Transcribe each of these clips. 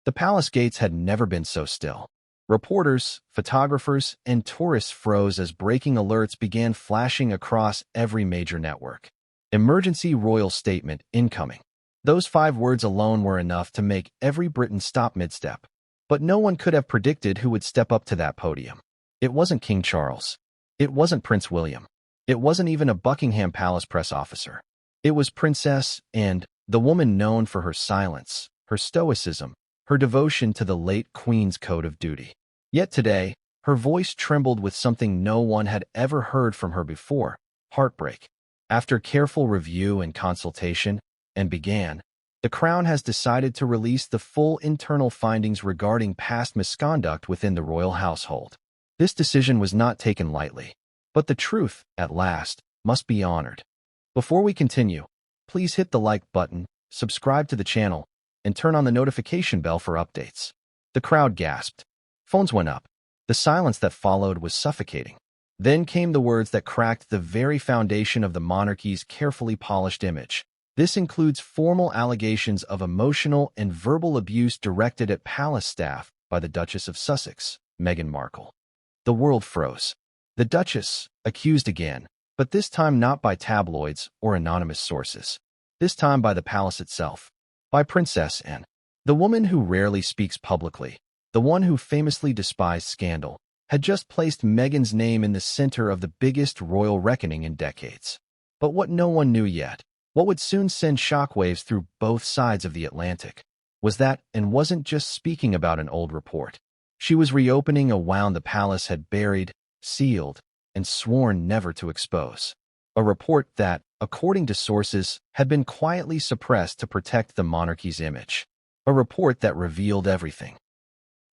The palace gates had never been so still. Reporters, photographers, and tourists froze as breaking alerts began flashing across every major network. Emergency royal statement incoming. Those 5 words alone were enough to make every Briton stop mid-step. But no one could have predicted who would step up to that podium. It wasn't King Charles. It wasn't Prince William. It wasn't even a Buckingham Palace press officer. It was Princess Anne, the woman known for her silence, her stoicism, her devotion to the late Queen's code of duty. Yet today, her voice trembled with something no one had ever heard from her before: heartbreak. After careful review and consultation, the Crown has decided to release the full internal findings regarding past misconduct within the royal household. This decision was not taken lightly, but the truth, at last, must be honored. Before we continue, please hit the like button, subscribe to the channel, and turn on the notification bell for updates. The crowd gasped. Phones went up. The silence that followed was suffocating. Then came the words that cracked the very foundation of the monarchy's carefully polished image. This includes formal allegations of emotional and verbal abuse directed at palace staff by the Duchess of Sussex, Meghan Markle. The world froze. The Duchess, accused again, but this time not by tabloids or anonymous sources. This time by the palace itself. By Princess Anne, the woman who rarely speaks publicly, the one who famously despised scandal, had just placed Meghan's name in the center of the biggest royal reckoning in decades. But what no one knew yet, what would soon send shockwaves through both sides of the Atlantic, was that Anne wasn't just speaking about an old report. She was reopening a wound the palace had buried, sealed, and sworn never to expose. A report that, according to sources, had been quietly suppressed to protect the monarchy's image. A report that revealed everything.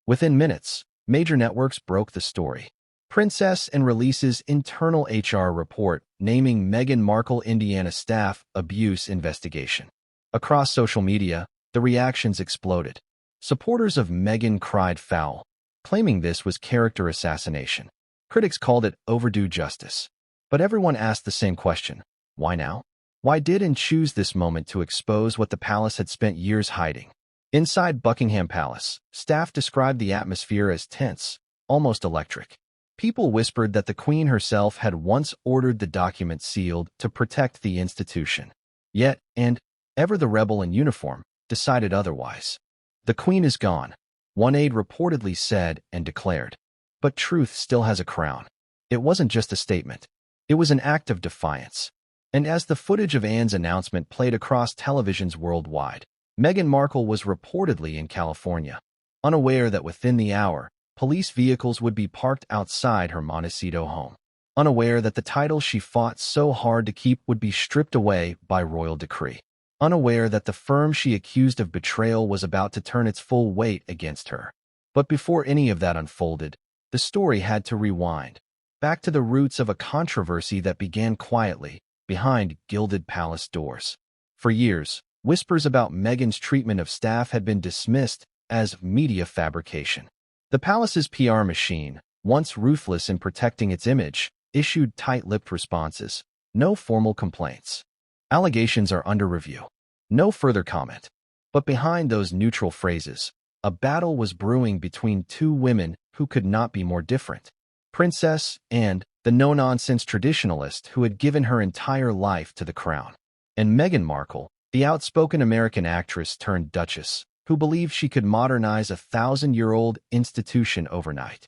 Within minutes, major networks broke the story. Princess Anne releases internal HR report naming Meghan Markle Indiana staff abuse investigation. Across social media, the reactions exploded. Supporters of Meghan cried foul, claiming this was character assassination. Critics called it overdue justice. But everyone asked the same question: why now? Why did Anne choose this moment to expose what the palace had spent years hiding? Inside Buckingham Palace, staff described the atmosphere as tense, almost electric. People whispered that the Queen herself had once ordered the document sealed to protect the institution. Yet, Anne, ever the rebel in uniform, decided otherwise. The Queen is gone, one aide reportedly said and declared. But truth still has a crown. It wasn't just a statement. It was an act of defiance. And as the footage of Anne's announcement played across televisions worldwide, Meghan Markle was reportedly in California, unaware that within the hour, police vehicles would be parked outside her Montecito home. Unaware that the title she fought so hard to keep would be stripped away by royal decree. Unaware that the firm she accused of betrayal was about to turn its full weight against her. But before any of that unfolded, the story had to rewind, back to the roots of a controversy that began quietly, behind gilded palace doors. For years, whispers about Meghan's treatment of staff had been dismissed as media fabrication. The palace's PR machine, once ruthless in protecting its image, issued tight-lipped responses. No formal complaints. Allegations are under review. No further comment. But behind those neutral phrases, a battle was brewing between 2 women who could not be more different. Princess Anne, the no-nonsense traditionalist who had given her entire life to the crown, and Meghan Markle, the outspoken American actress turned duchess, who believed she could modernize a 1,000-year-old institution overnight,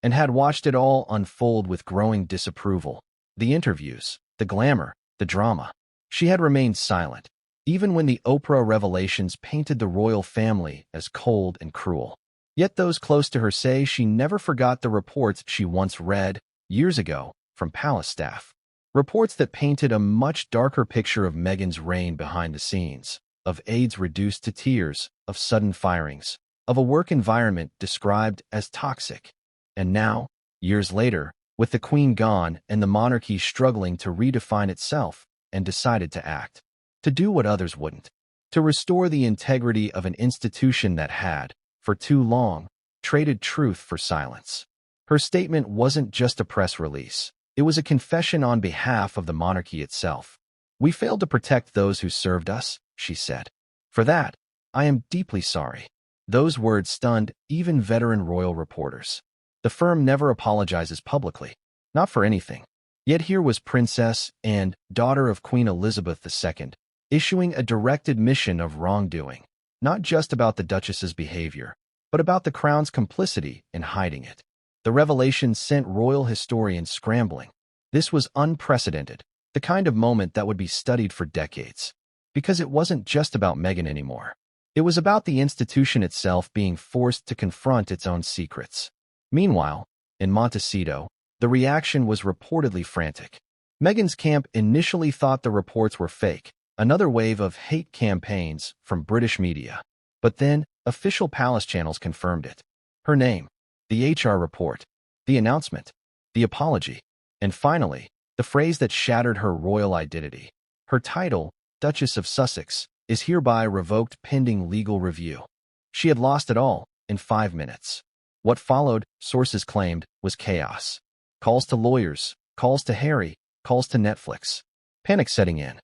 and had watched it all unfold with growing disapproval. The interviews, the glamour, the drama. She had remained silent, even when the Oprah revelations painted the royal family as cold and cruel. Yet those close to her say she never forgot the reports she once read, years ago, from palace staff. Reports that painted a much darker picture of Meghan's reign behind the scenes, of aides reduced to tears, of sudden firings, of a work environment described as toxic. And now, years later, with the Queen gone and the monarchy struggling to redefine itself, Anne decided to act. To do what others wouldn't. To restore the integrity of an institution that had, for too long, traded truth for silence. Her statement wasn't just a press release. It was a confession on behalf of the monarchy itself. "We failed to protect those who served us," she said. "For that, I am deeply sorry. Those words stunned even veteran royal reporters. The firm never apologizes publicly, not for anything. Yet here was Princess and daughter of Queen Elizabeth II, issuing a direct admission of wrongdoing, not just about the Duchess's behavior, but about the Crown's complicity in hiding it. The revelation sent royal historians scrambling. This was unprecedented, the kind of moment that would be studied for decades. Because it wasn't just about Meghan anymore. It was about the institution itself being forced to confront its own secrets. Meanwhile, in Montecito, the reaction was reportedly frantic. Meghan's camp initially thought the reports were fake, another wave of hate campaigns from British media. But then, official palace channels confirmed it. Her name, the HR report, the announcement, the apology, and finally, the phrase that shattered her royal identity. Her title, Duchess of Sussex, is hereby revoked pending legal review. She had lost it all in 5 minutes. What followed, sources claimed, was chaos. Calls to lawyers, calls to Harry, calls to Netflix. Panic setting in.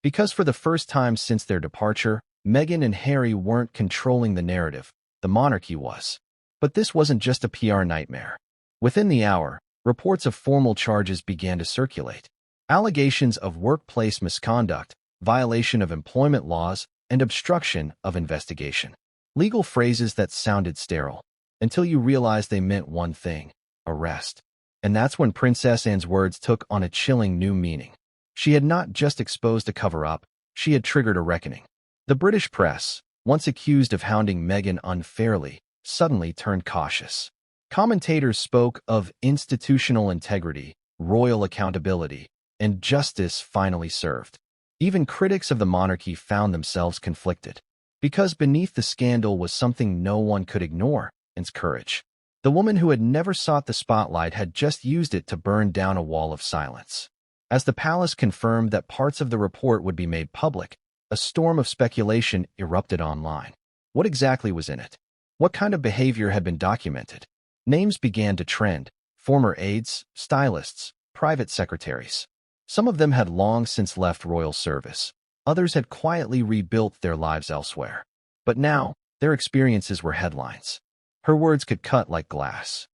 Because for the first time since their departure, Meghan and Harry weren't controlling the narrative, the monarchy was. But this wasn't just a PR nightmare. Within the hour, reports of formal charges began to circulate. Allegations of workplace misconduct, violation of employment laws, and obstruction of investigation. Legal phrases that sounded sterile, until you realized they meant one thing: arrest. And that's when Princess Anne's words took on a chilling new meaning. She had not just exposed a cover-up, she had triggered a reckoning. The British press, once accused of hounding Meghan unfairly, suddenly turned cautious. Commentators spoke of institutional integrity, royal accountability, and justice finally served. Even critics of the monarchy found themselves conflicted. Because beneath the scandal was something no one could ignore: its courage. The woman who had never sought the spotlight had just used it to burn down a wall of silence. As the palace confirmed that parts of the report would be made public, a storm of speculation erupted online. What exactly was in it? What kind of behavior had been documented? Names began to trend: former aides, stylists, private secretaries. Some of them had long since left royal service. Others had quietly rebuilt their lives elsewhere. But now, their experiences were headlines. Her words could cut like glass.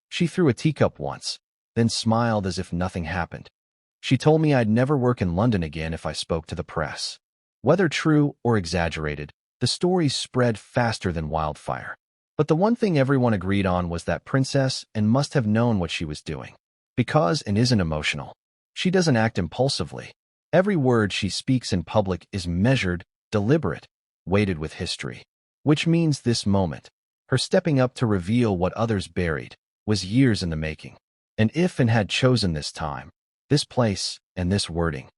She threw a teacup once, then smiled as if nothing happened. She told me I'd never work in London again if I spoke to the press. Whether true or exaggerated, the stories spread faster than wildfire. But the one thing everyone agreed on was that Princess Anne must have known what she was doing. Because Anne isn't emotional. She doesn't act impulsively. Every word she speaks in public is measured, deliberate, weighted with history. Which means this moment, her stepping up to reveal what others buried, was years in the making. And if Anne had chosen this time, this place, and this wording,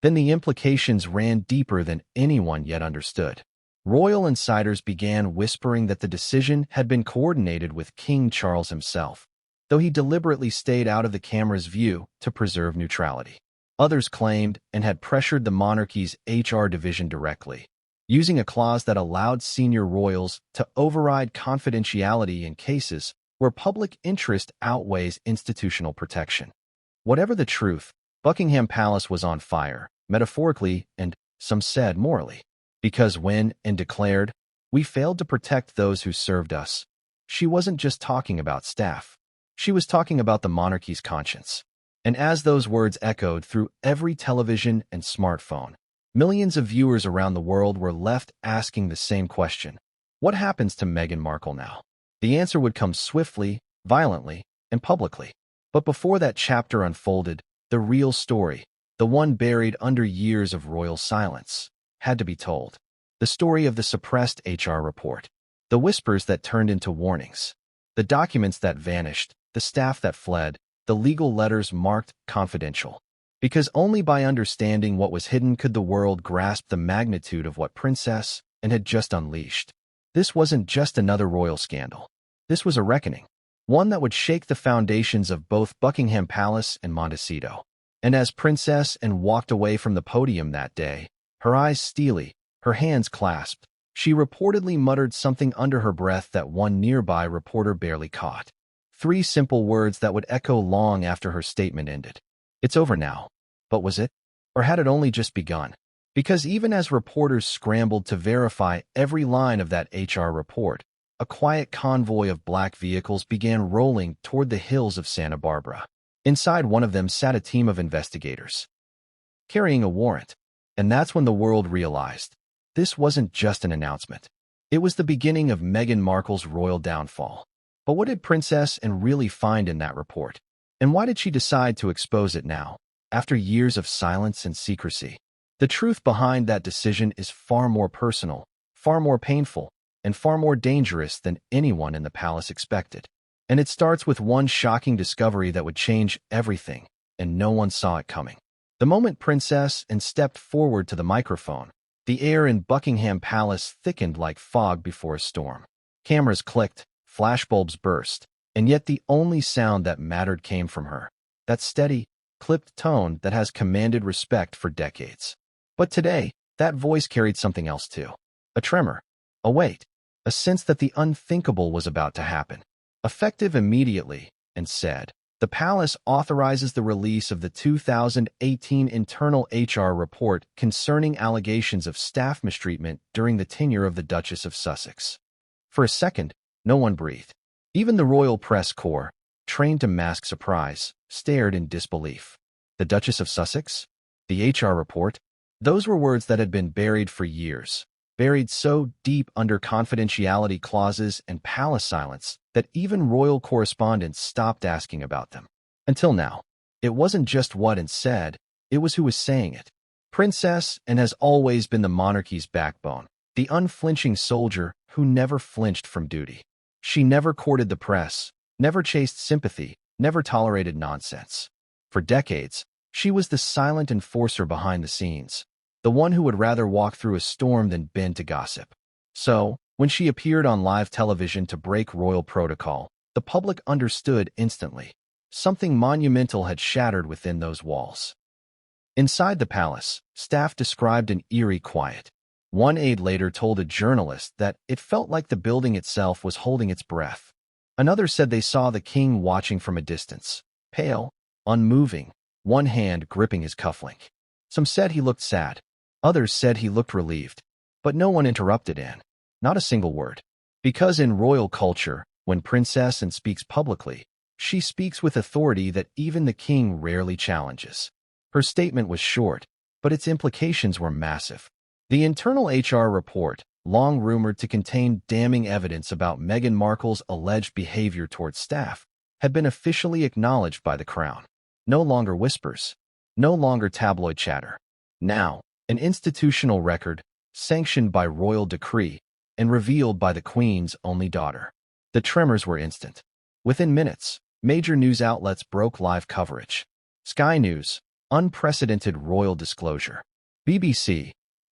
then the implications ran deeper than anyone yet understood. Royal insiders began whispering that the decision had been coordinated with King Charles himself, though he deliberately stayed out of the camera's view to preserve neutrality. Others claimed and had pressured the monarchy's HR division directly, using a clause that allowed senior royals to override confidentiality in cases where public interest outweighs institutional protection. Whatever the truth, Buckingham Palace was on fire, metaphorically and, some said, morally. Because when Anne declared, "We failed to protect those who served us," she wasn't just talking about staff. She was talking about the monarchy's conscience. And as those words echoed through every television and smartphone, millions of viewers around the world were left asking the same question: what happens to Meghan Markle now? The answer would come swiftly, violently, and publicly. But before that chapter unfolded, the real story, the one buried under years of royal silence, had to be told. The story of the suppressed HR report, the whispers that turned into warnings, the documents that vanished, the staff that fled, the legal letters marked confidential. Because only by understanding what was hidden could the world grasp the magnitude of what Princess Anne had just unleashed. This wasn't just another royal scandal. This was a reckoning, one that would shake the foundations of both Buckingham Palace and Montecito. And as Princess Anne walked away from the podium that day, her eyes steely, her hands clasped, she reportedly muttered something under her breath that one nearby reporter barely caught. 3 simple words that would echo long after her statement ended. It's over now. But was it? Or had it only just begun? Because even as reporters scrambled to verify every line of that HR report, a quiet convoy of black vehicles began rolling toward the hills of Santa Barbara. Inside one of them sat a team of investigators, carrying a warrant. And that's when the world realized this wasn't just an announcement. It was the beginning of Meghan Markle's royal downfall. But what did Princess Anne really find in that report? And why did she decide to expose it now, after years of silence and secrecy? The truth behind that decision is far more personal, far more painful, and far more dangerous than anyone in the palace expected. And it starts with one shocking discovery that would change everything, and no one saw it coming. The moment Princess Anne stepped forward to the microphone, the air in Buckingham Palace thickened like fog before a storm. Cameras clicked, flashbulbs burst, and yet the only sound that mattered came from her. That steady, clipped tone that has commanded respect for decades. But today, that voice carried something else too. A tremor, a weight, a sense that the unthinkable was about to happen. Effective immediately, and said, the palace authorizes the release of the 2018 internal HR report concerning allegations of staff mistreatment during the tenure of the Duchess of Sussex. For a second, no one breathed. Even the royal press corps, trained to mask surprise, stared in disbelief. The Duchess of Sussex? The HR report? Those were words that had been buried for years, buried so deep under confidentiality clauses and palace silence that even royal correspondents stopped asking about them. Until now, it wasn't just what Anne said, it was who was saying it. Princess Anne has always been the monarchy's backbone, the unflinching soldier who never flinched from duty. She never courted the press, never chased sympathy, never tolerated nonsense. For decades, she was the silent enforcer behind the scenes, the one who would rather walk through a storm than bend to gossip. So, when she appeared on live television to break royal protocol, the public understood instantly. Something monumental had shattered within those walls. Inside the palace, staff described an eerie quiet. One aide later told a journalist that it felt like the building itself was holding its breath. Another said they saw the king watching from a distance, pale, unmoving, one hand gripping his cufflink. Some said he looked sad. Others said he looked relieved. But no one interrupted Anne. Not a single word. Because in royal culture, when Princess Anne speaks publicly, she speaks with authority that even the king rarely challenges. Her statement was short, but its implications were massive. The internal HR report, long rumored to contain damning evidence about Meghan Markle's alleged behavior towards staff, had been officially acknowledged by the Crown. No longer whispers, no longer tabloid chatter. Now, an institutional record, sanctioned by royal decree, and revealed by the Queen's only daughter. The tremors were instant. Within minutes, major news outlets broke live coverage. Sky News, unprecedented royal disclosure. BBC,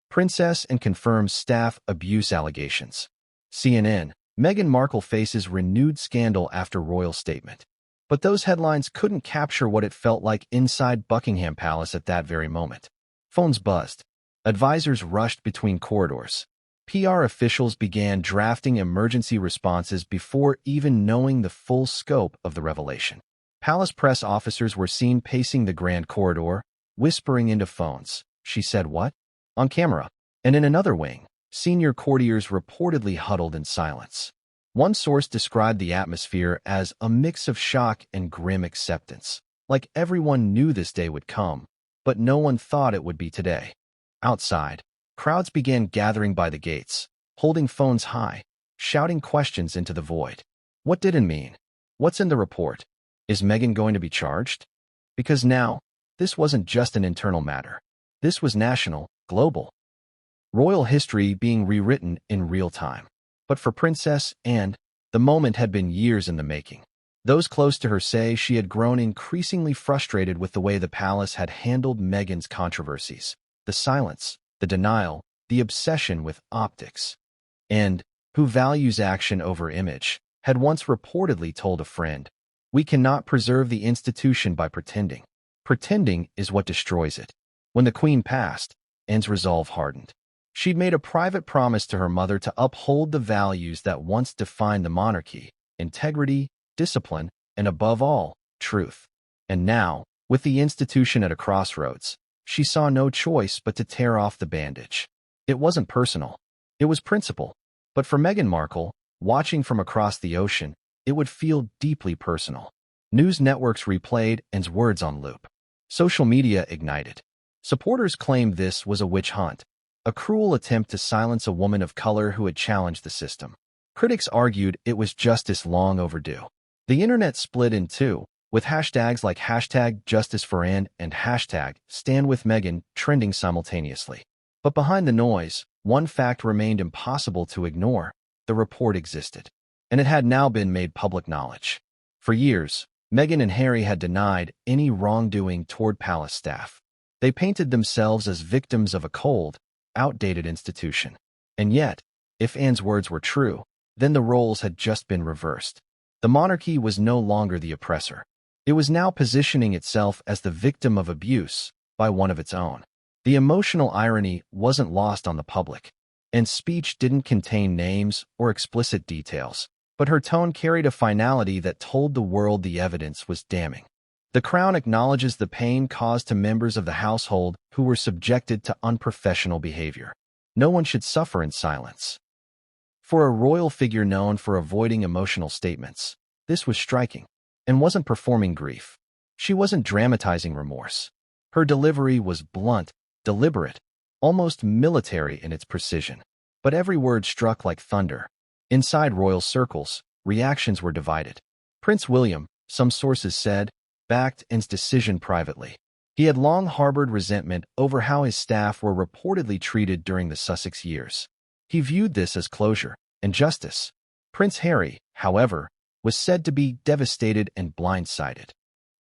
Princess Anne confirms staff abuse allegations. CNN, Meghan Markle faces renewed scandal after royal statement. But those headlines couldn't capture what it felt like inside Buckingham Palace at that very moment. Phones buzzed. Advisors rushed between corridors. PR officials began drafting emergency responses before even knowing the full scope of the revelation. Palace press officers were seen pacing the grand corridor, whispering into phones. She said what? On camera. And in another wing, senior courtiers reportedly huddled in silence. One source described the atmosphere as a mix of shock and grim acceptance, like everyone knew this day would come, but no one thought it would be today. Outside, crowds began gathering by the gates, holding phones high, shouting questions into the void. What did it mean? What's in the report? Is Meghan going to be charged? Because now, this wasn't just an internal matter. This was national, global. Royal history being rewritten in real time. But for Princess Anne, the moment had been years in the making. Those close to her say she had grown increasingly frustrated with the way the palace had handled Meghan's controversies. The silence, the denial, the obsession with optics. And, who values action over image, had once reportedly told a friend, "We cannot preserve the institution by pretending. Pretending is what destroys it." When the Queen passed, Anne's resolve hardened. She'd made a private promise to her mother to uphold the values that once defined the monarchy: integrity, discipline, and above all, truth. And now, with the institution at a crossroads, she saw no choice but to tear off the bandage. It wasn't personal. It was principle. But for Meghan Markle, watching from across the ocean, it would feel deeply personal. News networks replayed Anne's words on loop. Social media ignited. Supporters claimed this was a witch hunt, a cruel attempt to silence a woman of color who had challenged the system. Critics argued it was justice long overdue. The internet split in two, with hashtags like #JusticeForAnne and #StandWithMeghan trending simultaneously. But behind the noise, one fact remained impossible to ignore: the report existed, and it had now been made public knowledge. For years, Meghan and Harry had denied any wrongdoing toward palace staff. They painted themselves as victims of a cold, outdated institution. And yet, if Anne's words were true, then the roles had just been reversed. The monarchy was no longer the oppressor. It was now positioning itself as the victim of abuse by one of its own. The emotional irony wasn't lost on the public. Anne's speech didn't contain names or explicit details, but her tone carried a finality that told the world the evidence was damning. The Crown acknowledges the pain caused to members of the household who were subjected to unprofessional behavior. No one should suffer in silence. For a royal figure known for avoiding emotional statements, this was striking, and wasn't performing grief. She wasn't dramatizing remorse. Her delivery was blunt, deliberate, almost military in its precision. But every word struck like thunder. Inside royal circles, reactions were divided. Prince William, some sources said, backed Anne's decision privately. He had long harbored resentment over how his staff were reportedly treated during the Sussex years. He viewed this as closure and justice. Prince Harry, however, was said to be devastated and blindsided.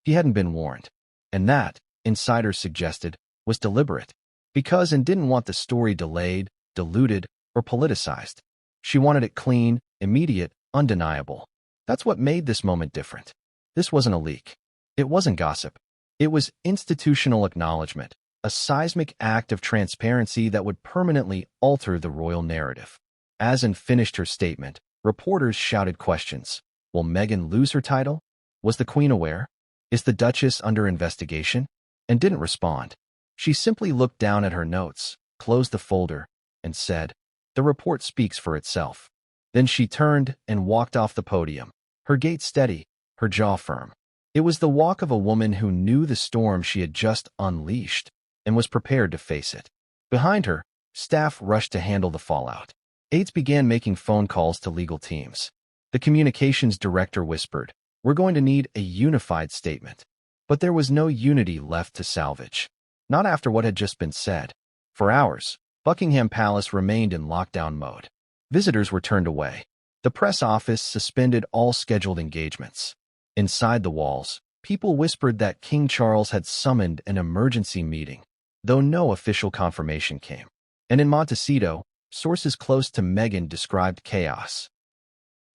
He hadn't been warned. And that, insiders suggested, was deliberate, because Anne didn't want the story delayed, diluted, or politicized. She wanted it clean, immediate, undeniable. That's what made this moment different. This wasn't a leak. It wasn't gossip. It was institutional acknowledgement, a seismic act of transparency that would permanently alter the royal narrative. As Anne finished her statement, reporters shouted questions. Will Meghan lose her title? Was the Queen aware? Is the Duchess under investigation? And didn't respond. She simply looked down at her notes, closed the folder, and said, "The report speaks for itself." Then she turned and walked off the podium, her gait steady, her jaw firm. It was the walk of a woman who knew the storm she had just unleashed and was prepared to face it. Behind her, staff rushed to handle the fallout. Aides began making phone calls to legal teams. The communications director whispered, "We're going to need a unified statement." But there was no unity left to salvage. Not after what had just been said. For hours, Buckingham Palace remained in lockdown mode. Visitors were turned away. The press office suspended all scheduled engagements. Inside the walls, people whispered that King Charles had summoned an emergency meeting, though no official confirmation came. And in Montecito, sources close to Meghan described chaos.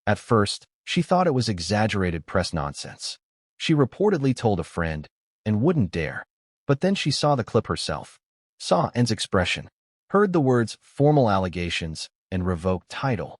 At first, she thought it was exaggerated press nonsense. She reportedly told a friend, and wouldn't dare. But then she saw the clip herself, saw Anne's expression, heard the words "formal allegations" and "revoked title,"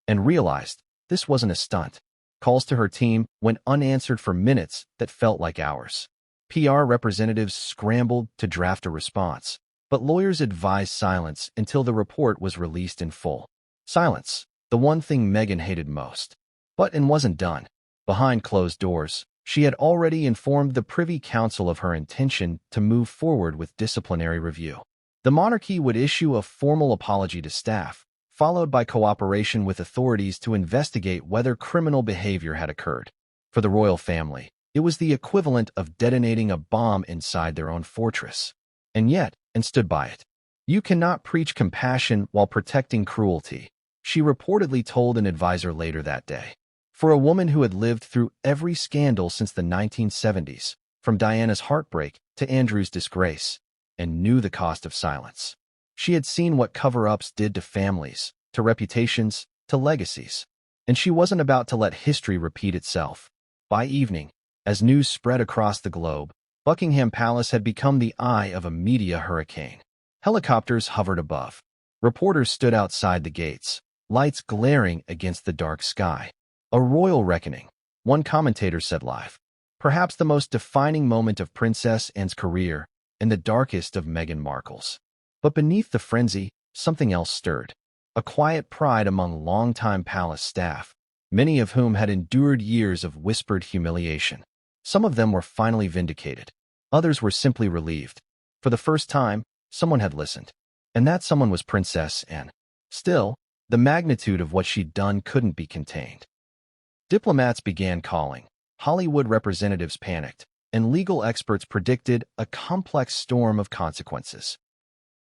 and realized this wasn't a stunt. Calls to her team went unanswered for minutes that felt like hours. PR representatives scrambled to draft a response, but lawyers advised silence until the report was released in full. Silence, the one thing Meghan hated most. But Anne wasn't done. Behind closed doors, she had already informed the Privy Council of her intention to move forward with disciplinary review. The monarchy would issue a formal apology to staff, followed by cooperation with authorities to investigate whether criminal behavior had occurred. For the royal family, it was the equivalent of detonating a bomb inside their own fortress. And yet, Anne stood by it. "You cannot preach compassion while protecting cruelty," she reportedly told an advisor later that day. For a woman who had lived through every scandal since the 1970s, from Diana's heartbreak to Andrew's disgrace, and knew the cost of silence. She had seen what cover-ups did to families, to reputations, to legacies. And she wasn't about to let history repeat itself. By evening, as news spread across the globe, Buckingham Palace had become the eye of a media hurricane. Helicopters hovered above. Reporters stood outside the gates, lights glaring against the dark sky. "A royal reckoning," one commentator said live. "Perhaps the most defining moment of Princess Anne's career, and the darkest of Meghan Markle's. But beneath the frenzy, something else stirred. A quiet pride among longtime palace staff, many of whom had endured years of whispered humiliation. Some of them were finally vindicated. Others were simply relieved. For the first time, someone had listened. And that someone was Princess Anne. Still, the magnitude of what she'd done couldn't be contained. Diplomats began calling. Hollywood representatives panicked, and legal experts predicted a complex storm of consequences.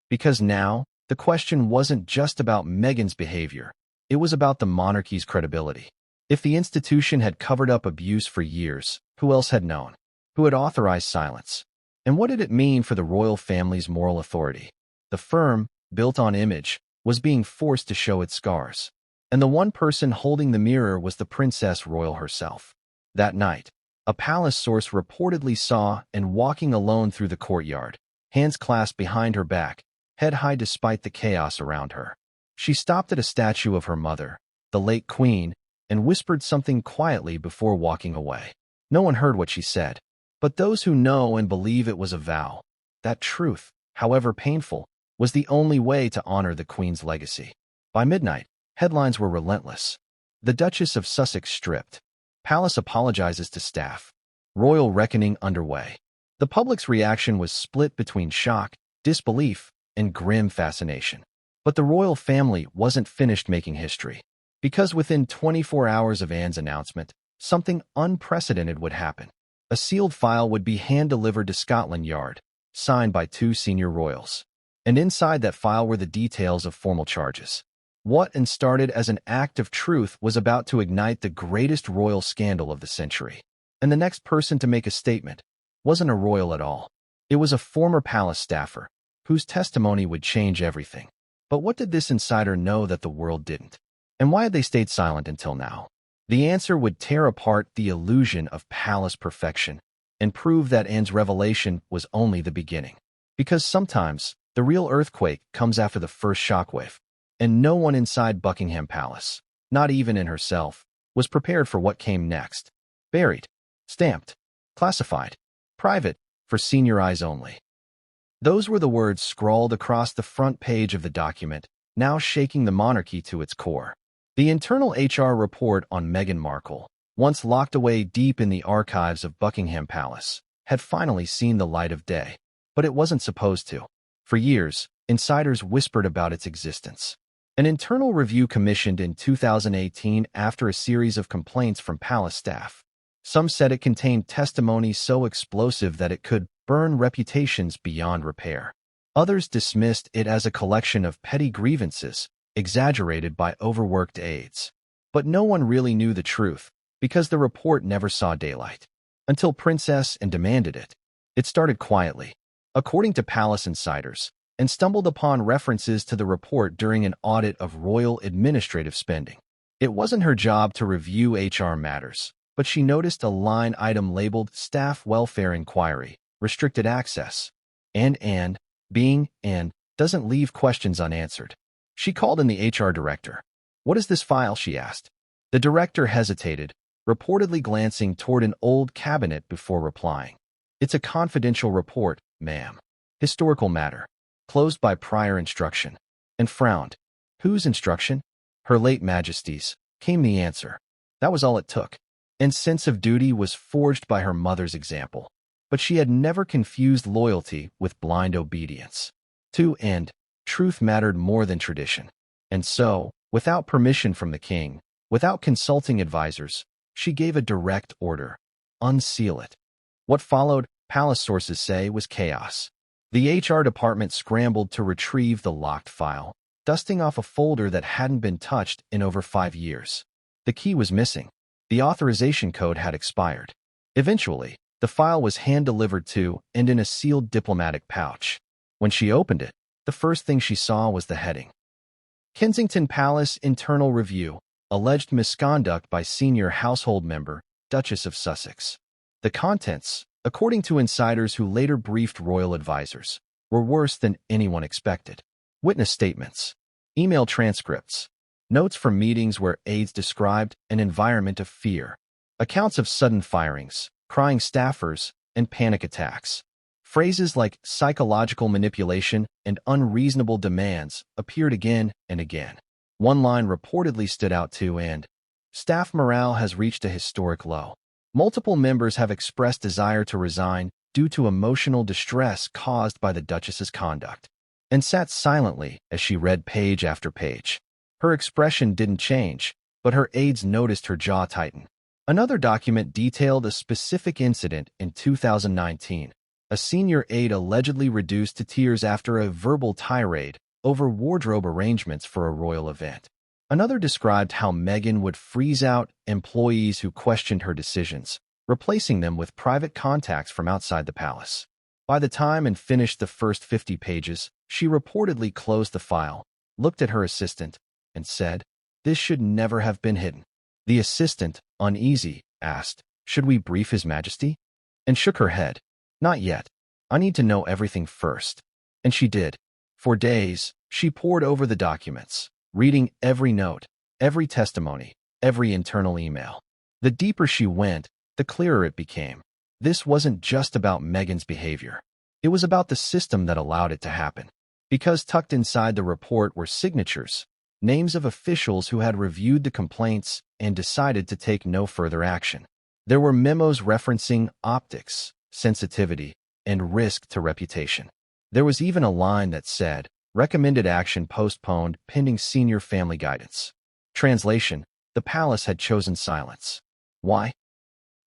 Because now, the question wasn't just about Meghan's behavior. It was about the monarchy's credibility. If the institution had covered up abuse for years, who else had known? Who had authorized silence? And what did it mean for the royal family's moral authority? The firm, built on image, was being forced to show its scars. And the one person holding the mirror was the Princess Royal herself. That night, a palace source reportedly saw Anne walking alone through the courtyard, hands clasped behind her back, head high despite the chaos around her. She stopped at a statue of her mother, the late Queen, and whispered something quietly before walking away. No one heard what she said, but those who know and believe it was a vow. That truth, however painful, was the only way to honor the Queen's legacy. By midnight, headlines were relentless. The Duchess of Sussex stripped. Palace apologizes to staff. Royal reckoning underway. The public's reaction was split between shock, disbelief, and grim fascination. But the royal family wasn't finished making history. Because within 24 hours of Anne's announcement, something unprecedented would happen. A sealed file would be hand-delivered to Scotland Yard, signed by 2 senior royals. And inside that file were the details of formal charges. What Anne started as an act of truth was about to ignite the greatest royal scandal of the century. And the next person to make a statement wasn't a royal at all. It was a former palace staffer, whose testimony would change everything. But what did this insider know that the world didn't? And why had they stayed silent until now? The answer would tear apart the illusion of palace perfection and prove that Anne's revelation was only the beginning. Because sometimes, the real earthquake comes after the first shockwave, and no one inside Buckingham Palace, not even Anne herself, was prepared for what came next. Buried, stamped, classified, private, for senior eyes only. Those were the words scrawled across the front page of the document, now shaking the monarchy to its core. The internal HR report on Meghan Markle, once locked away deep in the archives of Buckingham Palace, had finally seen the light of day. But it wasn't supposed to. For years, insiders whispered about its existence. An internal review commissioned in 2018 after a series of complaints from palace staff. Some said it contained testimony so explosive that it could burn reputations beyond repair. Others dismissed it as a collection of petty grievances, exaggerated by overworked aides. But no one really knew the truth, because the report never saw daylight. Until Princess Anne demanded it. It started quietly, according to palace insiders, and stumbled upon references to the report during an audit of royal administrative spending. It wasn't her job to review HR matters, but she noticed a line item labeled Staff Welfare Inquiry, Restricted Access. And Anne, being Anne, doesn't leave questions unanswered. She called in the HR director. "What is this file?" she asked. The director hesitated, reportedly glancing toward an old cabinet before replying. "It's a confidential report, ma'am. Historical matter. Closed by prior instruction." And frowned. "Whose instruction?" "Her late Majesty's," came the answer. That was all it took. Anne's sense of duty was forged by her mother's example. But she had never confused loyalty with blind obedience. To Anne, truth mattered more than tradition. And so, without permission from the king, without consulting advisors, she gave a direct order. Unseal it. What followed, palace sources say, was chaos. The HR department scrambled to retrieve the locked file, dusting off a folder that hadn't been touched in over 5 years. The key was missing. The authorization code had expired. Eventually, the file was hand-delivered to and in a sealed diplomatic pouch. When she opened it, the first thing she saw was the heading. Kensington Palace Internal Review, Alleged Misconduct by Senior Household Member, Duchess of Sussex. The contents, according to insiders who later briefed royal advisors, were worse than anyone expected. Witness statements, email transcripts, notes from meetings where aides described an environment of fear, accounts of sudden firings, crying staffers, and panic attacks. Phrases like psychological manipulation and unreasonable demands appeared again and again. One line reportedly stood out too, and staff morale has reached a historic low. Multiple members have expressed desire to resign due to emotional distress caused by the Duchess's conduct, and sat silently as she read page after page. Her expression didn't change, but her aides noticed her jaw tighten. Another document detailed a specific incident in 2019. A senior aide allegedly reduced to tears after a verbal tirade over wardrobe arrangements for a royal event. Another described how Meghan would freeze out employees who questioned her decisions, replacing them with private contacts from outside the palace. By the time and finished the first 50 pages, she reportedly closed the file, looked at her assistant, and said, "This should never have been hidden." The assistant, uneasy, asked, "Should we brief His Majesty?" and shook her head. "Not yet. I need to know everything first." And she did. For days, she pored over the documents, reading every note, every testimony, every internal email. The deeper she went, the clearer it became. This wasn't just about Meghan's behavior. It was about the system that allowed it to happen. Because tucked inside the report were signatures, names of officials who had reviewed the complaints and decided to take no further action. There were memos referencing optics, sensitivity, and risk to reputation. There was even a line that said, "Recommended action postponed pending senior family guidance." Translation: the palace had chosen silence. Why?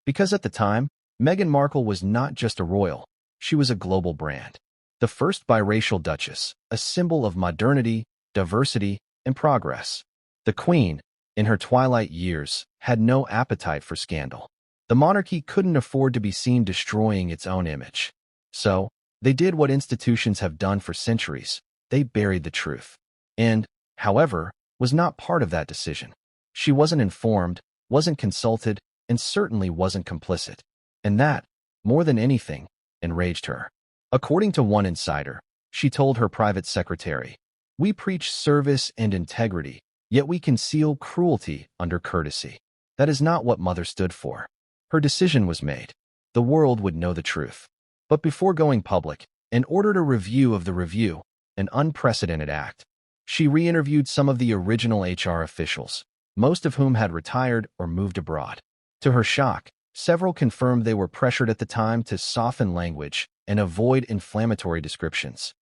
Because at the time, Meghan Markle was not just a royal, she was a global brand. The first biracial duchess, a symbol of modernity, diversity, and progress. The Queen, in her twilight years, had no appetite for scandal. The monarchy couldn't afford to be seen destroying its own image. So, they did what institutions have done for centuries. They buried the truth. And, however, was not part of that decision. She wasn't informed, wasn't consulted, and certainly wasn't complicit. And that, more than anything, enraged her. According to one insider, she told her private secretary, "We preach service and integrity, yet we conceal cruelty under courtesy." That is not what Mother stood for. Her decision was made. The world would know the truth. But before going public, and ordered a review of the review, an unprecedented act. She re-interviewed some of the original HR officials, most of whom had retired or moved abroad. To her shock, several confirmed they were pressured at the time to soften language and avoid inflammatory descriptions.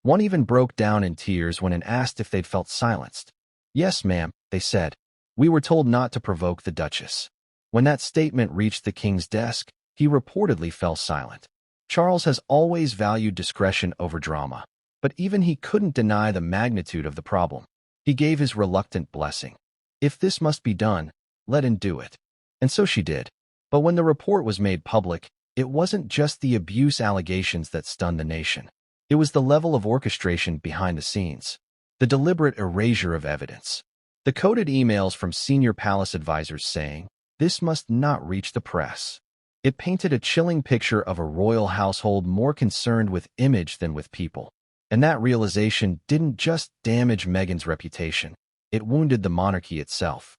One even broke down in tears when asked if they'd felt silenced. "Yes, ma'am," they said. "We were told not to provoke the Duchess." When that statement reached the king's desk, he reportedly fell silent. Charles has always valued discretion over drama, but even he couldn't deny the magnitude of the problem. He gave his reluctant blessing. "If this must be done, let him do it." And so she did. But when the report was made public, it wasn't just the abuse allegations that stunned the nation. It was the level of orchestration behind the scenes, the deliberate erasure of evidence, the coded emails from senior palace advisors saying, "This must not reach the press." It painted a chilling picture of a royal household more concerned with image than with people. And that realization didn't just damage Meghan's reputation, it wounded the monarchy itself.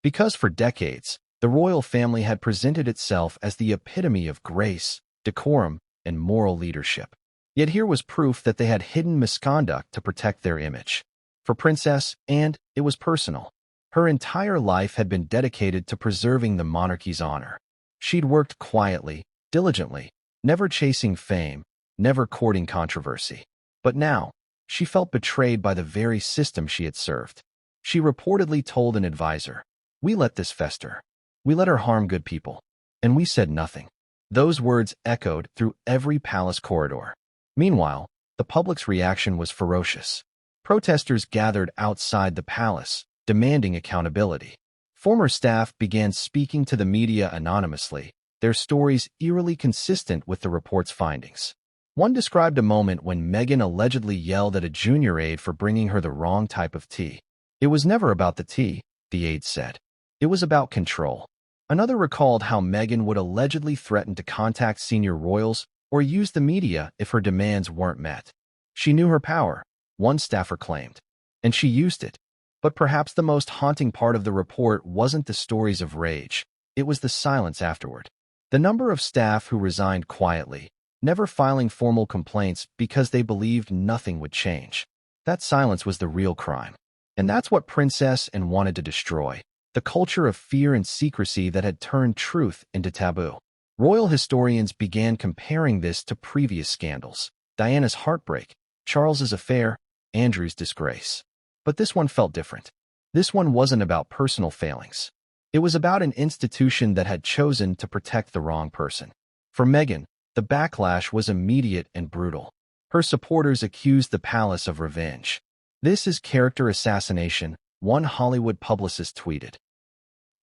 Because for decades, the royal family had presented itself as the epitome of grace, decorum, and moral leadership. Yet here was proof that they had hidden misconduct to protect their image. For Princess Anne, it was personal. Her entire life had been dedicated to preserving the monarchy's honor. She'd worked quietly, diligently, never chasing fame, never courting controversy. But now, she felt betrayed by the very system she had served. She reportedly told an advisor, "We let this fester. We let her harm good people. And we said nothing." Those words echoed through every palace corridor. Meanwhile, the public's reaction was ferocious. Protesters gathered outside the palace, demanding accountability. Former staff began speaking to the media anonymously, their stories eerily consistent with the report's findings. One described a moment when Meghan allegedly yelled at a junior aide for bringing her the wrong type of tea. "It was never about the tea," the aide said. "It was about control." Another recalled how Meghan would allegedly threaten to contact senior royals or use the media if her demands weren't met. She knew her power, one staffer claimed, and she used it. But perhaps the most haunting part of the report wasn't the stories of rage, it was the silence afterward. The number of staff who resigned quietly, never filing formal complaints because they believed nothing would change. That silence was the real crime. And that's what Princess Anne wanted to destroy, the culture of fear and secrecy that had turned truth into taboo. Royal historians began comparing this to previous scandals: Diana's heartbreak, Charles's affair, Andrew's disgrace. But this one felt different. This one wasn't about personal failings. It was about an institution that had chosen to protect the wrong person. For Meghan, the backlash was immediate and brutal. Her supporters accused the palace of revenge. "This is character assassination," one Hollywood publicist tweeted.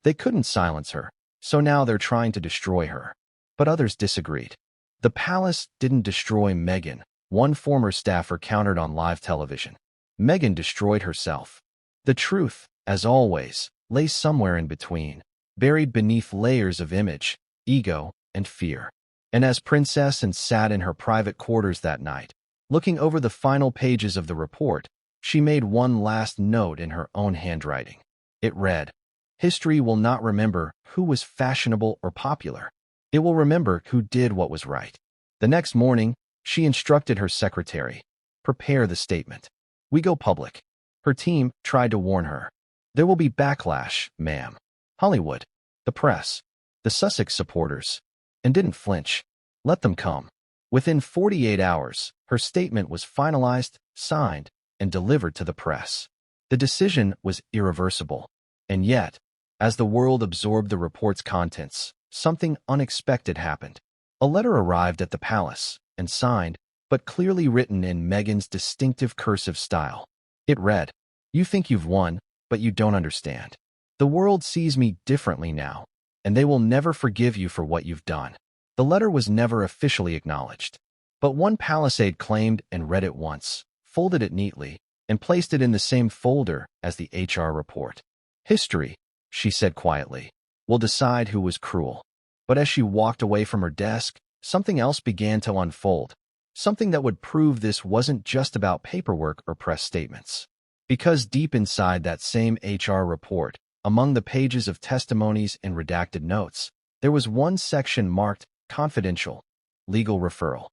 They couldn't silence her, so now they're trying to destroy her. But others disagreed. "The palace didn't destroy Meghan," one former staffer countered on live television. "Meghan destroyed herself." The truth, as always, lay somewhere in between, buried beneath layers of image, ego, and fear. And as Princess Anne sat in her private quarters that night, looking over the final pages of the report, she made one last note in her own handwriting. It read, "History will not remember who was fashionable or popular. It will remember who did what was right." The next morning, she instructed her secretary, "Prepare the statement. We go public." Her team tried to warn her. "There will be backlash, ma'am. Hollywood, the press, the Sussex supporters," and didn't flinch. Let them come. Within 48 hours, her statement was finalized, signed, and delivered to the press. The decision was irreversible. And yet, as the world absorbed the report's contents, something unexpected happened. A letter arrived at the palace, and signed, but clearly written in Meghan's distinctive cursive style. It read, "You think you've won, but you don't understand. The world sees me differently now, and they will never forgive you for what you've done." The letter was never officially acknowledged, but one palace aide claimed and read it once, folded it neatly, and placed it in the same folder as the HR report. "History," she said quietly, "will decide who was cruel." But as she walked away from her desk, something else began to unfold, something that would prove this wasn't just about paperwork or press statements. Because deep inside that same HR report, among the pages of testimonies and redacted notes, there was one section marked confidential, legal referral.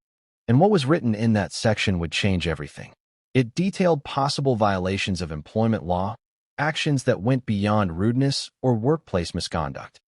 And what was written in that section would change everything. It detailed possible violations of employment law, actions that went beyond rudeness or workplace misconduct.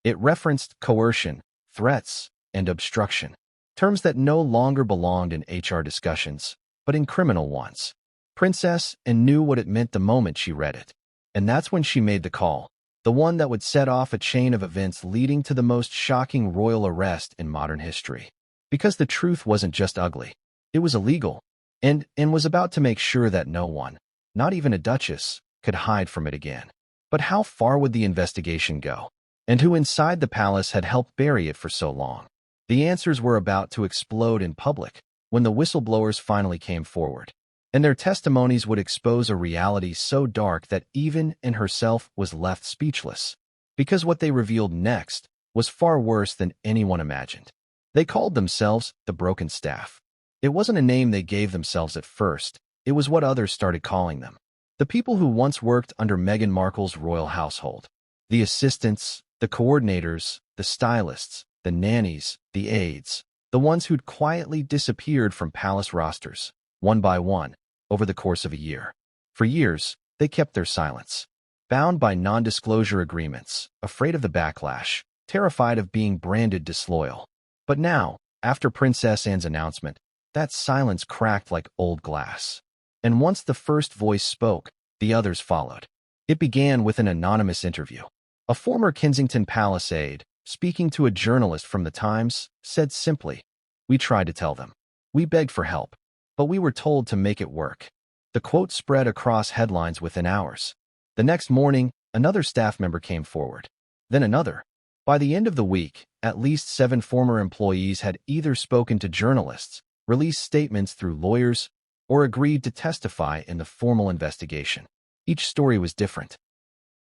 It referenced coercion, threats, and obstruction, terms that no longer belonged in HR discussions, but in criminal ones. Princess Anne knew what it meant the moment she read it. And that's when she made the call, the one that would set off a chain of events leading to the most shocking royal arrest in modern history. Because the truth wasn't just ugly, it was illegal, and was about to make sure that no one, not even a duchess, could hide from it again. But how far would the investigation go? And who inside the palace had helped bury it for so long? The answers were about to explode in public when the whistleblowers finally came forward. And their testimonies would expose a reality so dark that even Anne herself was left speechless. Because what they revealed next was far worse than anyone imagined. They called themselves the Broken Staff. It wasn't a name they gave themselves at first. It was what others started calling them. The people who once worked under Meghan Markle's royal household. The assistants, the coordinators, the stylists, the nannies, the aides. The ones who'd quietly disappeared from palace rosters, one by one, over the course of a year. For years, they kept their silence. Bound by non-disclosure agreements, afraid of the backlash, terrified of being branded disloyal. But now, after Princess Anne's announcement, that silence cracked like old glass. And once the first voice spoke, the others followed. It began with an anonymous interview. A former Kensington Palace aide, speaking to a journalist from the Times, said simply, "We tried to tell them. We begged for help, but we were told to make it work." The quote spread across headlines within hours. The next morning, another staff member came forward. Then another. By the end of the week, at least 7 former employees had either spoken to journalists, released statements through lawyers, or agreed to testify in the formal investigation. Each story was different,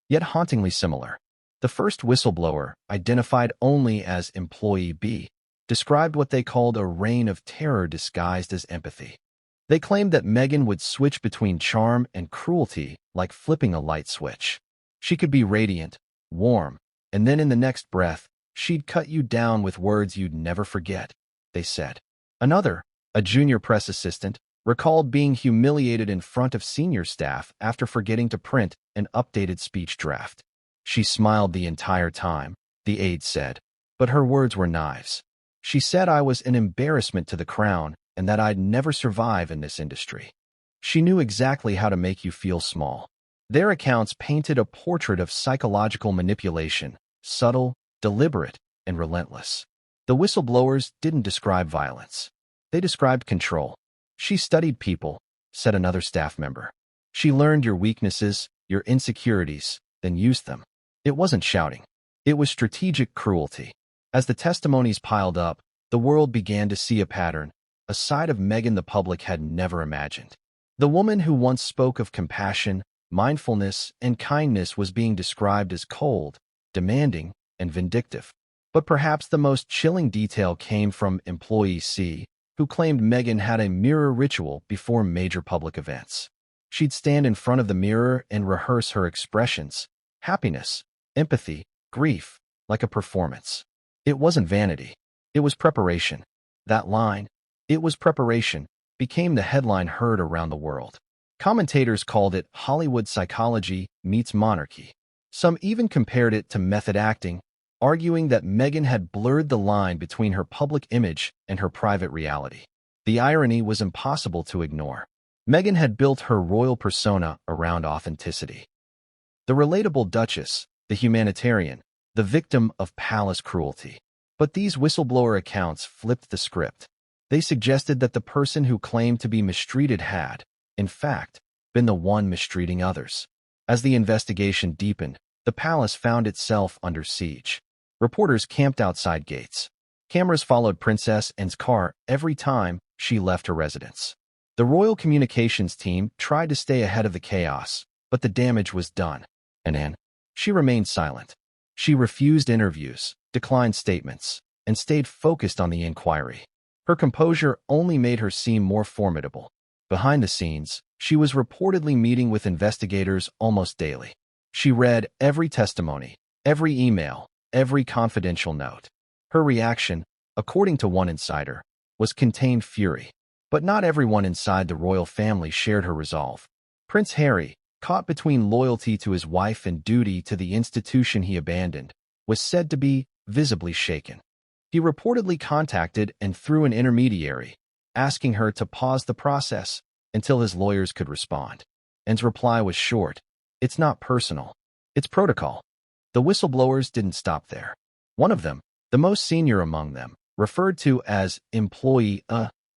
yet hauntingly similar. The first whistleblower, identified only as Employee B, described what they called a reign of terror disguised as empathy. They claimed that Meghan would switch between charm and cruelty like flipping a light switch. She could be radiant, warm, and then in the next breath, she'd cut you down with words you'd never forget. they said. Another, a junior press assistant, recalled being humiliated in front of senior staff after forgetting to print an updated speech draft. She smiled the entire time, the aide said, but her words were knives. She said I was an embarrassment to the crown and that I'd never survive in this industry. She knew exactly how to make you feel small. Their accounts painted a portrait of psychological manipulation, subtle, deliberate, and relentless. The whistleblowers didn't describe violence. They described control. She studied people, said another staff member. She learned your weaknesses, your insecurities, then used them. It wasn't shouting. It was strategic cruelty. As the testimonies piled up, the world began to see a pattern, a side of Meghan the public had never imagined. The woman who once spoke of compassion, mindfulness, and kindness was being described as cold, demanding, and vindictive. But perhaps the most chilling detail came from employee C, who claimed Meghan had a mirror ritual before major public events. She'd stand in front of the mirror and rehearse her expressions, happiness, empathy, grief, like a performance. It wasn't vanity. It was preparation. That line, "It was preparation," became the headline heard around the world. Commentators called it Hollywood psychology meets monarchy. Some even compared it to method acting, arguing that Meghan had blurred the line between her public image and her private reality. The irony was impossible to ignore. Meghan had built her royal persona around authenticity. The relatable duchess, the humanitarian, the victim of palace cruelty. But these whistleblower accounts flipped the script. They suggested that the person who claimed to be mistreated had, in fact, been the one mistreating others. As the investigation deepened, the palace found itself under siege. Reporters camped outside gates. Cameras followed Princess Anne's car every time she left her residence. The royal communications team tried to stay ahead of the chaos, but the damage was done. And Anne, she remained silent. She refused interviews, declined statements, and stayed focused on the inquiry. Her composure only made her seem more formidable. Behind the scenes, she was reportedly meeting with investigators almost daily. She read every testimony, every email, every confidential note. Her reaction, according to one insider, was contained fury. But not everyone inside the royal family shared her resolve. Prince Harry, caught between loyalty to his wife and duty to the institution he abandoned, was said to be visibly shaken. He reportedly contacted and through an intermediary, asking her to pause the process until his lawyers could respond. Anne's reply was short. It's not personal. It's protocol. The whistleblowers didn't stop there. One of them, the most senior among them, referred to as employee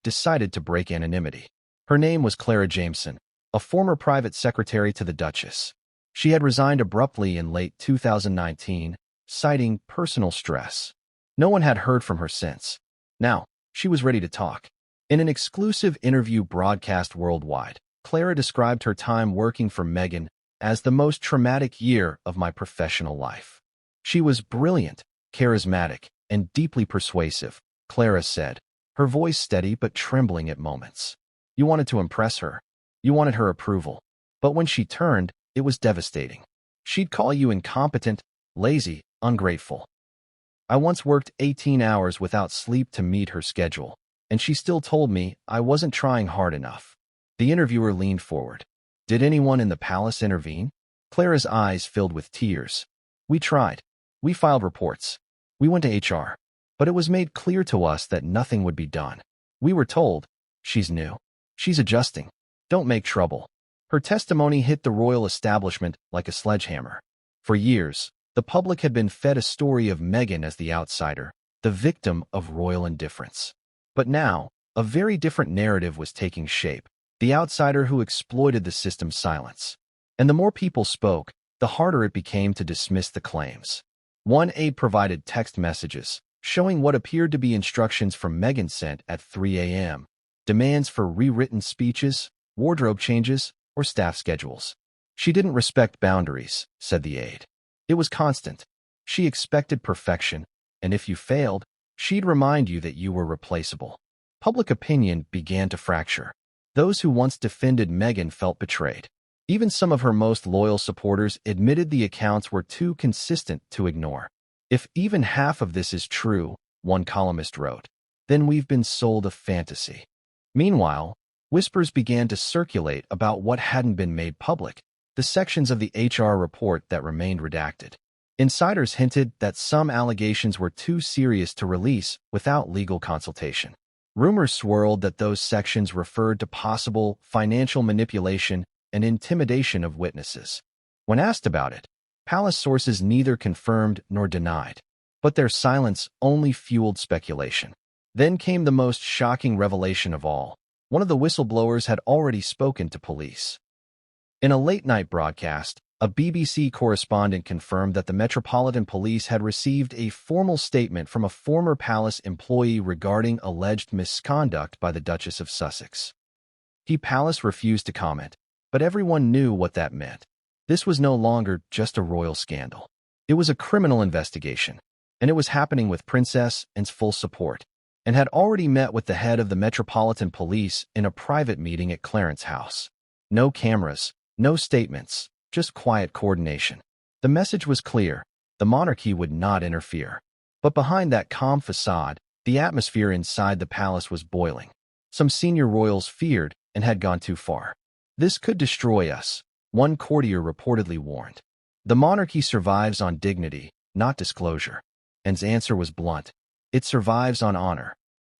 decided to break anonymity. Her name was Clara Jameson, a former private secretary to the Duchess. She had resigned abruptly in late 2019, citing personal stress. No one had heard from her since. Now, she was ready to talk. In an exclusive interview broadcast worldwide, Clara described her time working for Meghan as the most traumatic year of my professional life. She was brilliant, charismatic, and deeply persuasive, Clara said, her voice steady but trembling at moments. You wanted to impress her. You wanted her approval. But when she turned, it was devastating. She'd call you incompetent, lazy, ungrateful. I once worked 18 hours without sleep to meet her schedule, and she still told me I wasn't trying hard enough. The interviewer leaned forward. Did anyone in the palace intervene? Clara's eyes filled with tears. We tried. We filed reports. We went to HR. But it was made clear to us that nothing would be done. We were told, she's new. She's adjusting. Don't make trouble. Her testimony hit the royal establishment like a sledgehammer. For years, the public had been fed a story of Meghan as the outsider, the victim of royal indifference. But now, a very different narrative was taking shape, the outsider who exploited the system's silence. And the more people spoke, the harder it became to dismiss the claims. One aide provided text messages, showing what appeared to be instructions from Meghan sent at 3 a.m., demands for rewritten speeches, wardrobe changes, or staff schedules. She didn't respect boundaries, said the aide. It was constant. She expected perfection, and if you failed, she'd remind you that you were replaceable. Public opinion began to fracture. Those who once defended Meghan felt betrayed. Even some of her most loyal supporters admitted the accounts were too consistent to ignore. If even half of this is true, one columnist wrote, then we've been sold a fantasy. Meanwhile, whispers began to circulate about what hadn't been made public, the sections of the HR report that remained redacted. Insiders hinted that some allegations were too serious to release without legal consultation. Rumors swirled that those sections referred to possible financial manipulation and intimidation of witnesses. When asked about it, palace sources neither confirmed nor denied, but their silence only fueled speculation. Then came the most shocking revelation of all. One of the whistleblowers had already spoken to police. In a late-night broadcast, a BBC correspondent confirmed that the Metropolitan Police had received a formal statement from a former palace employee regarding alleged misconduct by the Duchess of Sussex. The palace refused to comment, but everyone knew what that meant. This was no longer just a royal scandal. It was a criminal investigation, and it was happening with Princess Anne's full support, and had already met with the head of the Metropolitan Police in a private meeting at Clarence House. No cameras, no statements, just quiet coordination. The message was clear: the monarchy would not interfere. But behind that calm facade, the atmosphere inside the palace was boiling. Some senior royals feared and had gone too far. "This could destroy us," one courtier reportedly warned. "The monarchy survives on dignity, not disclosure." Anne's answer was blunt: "It survives on honor."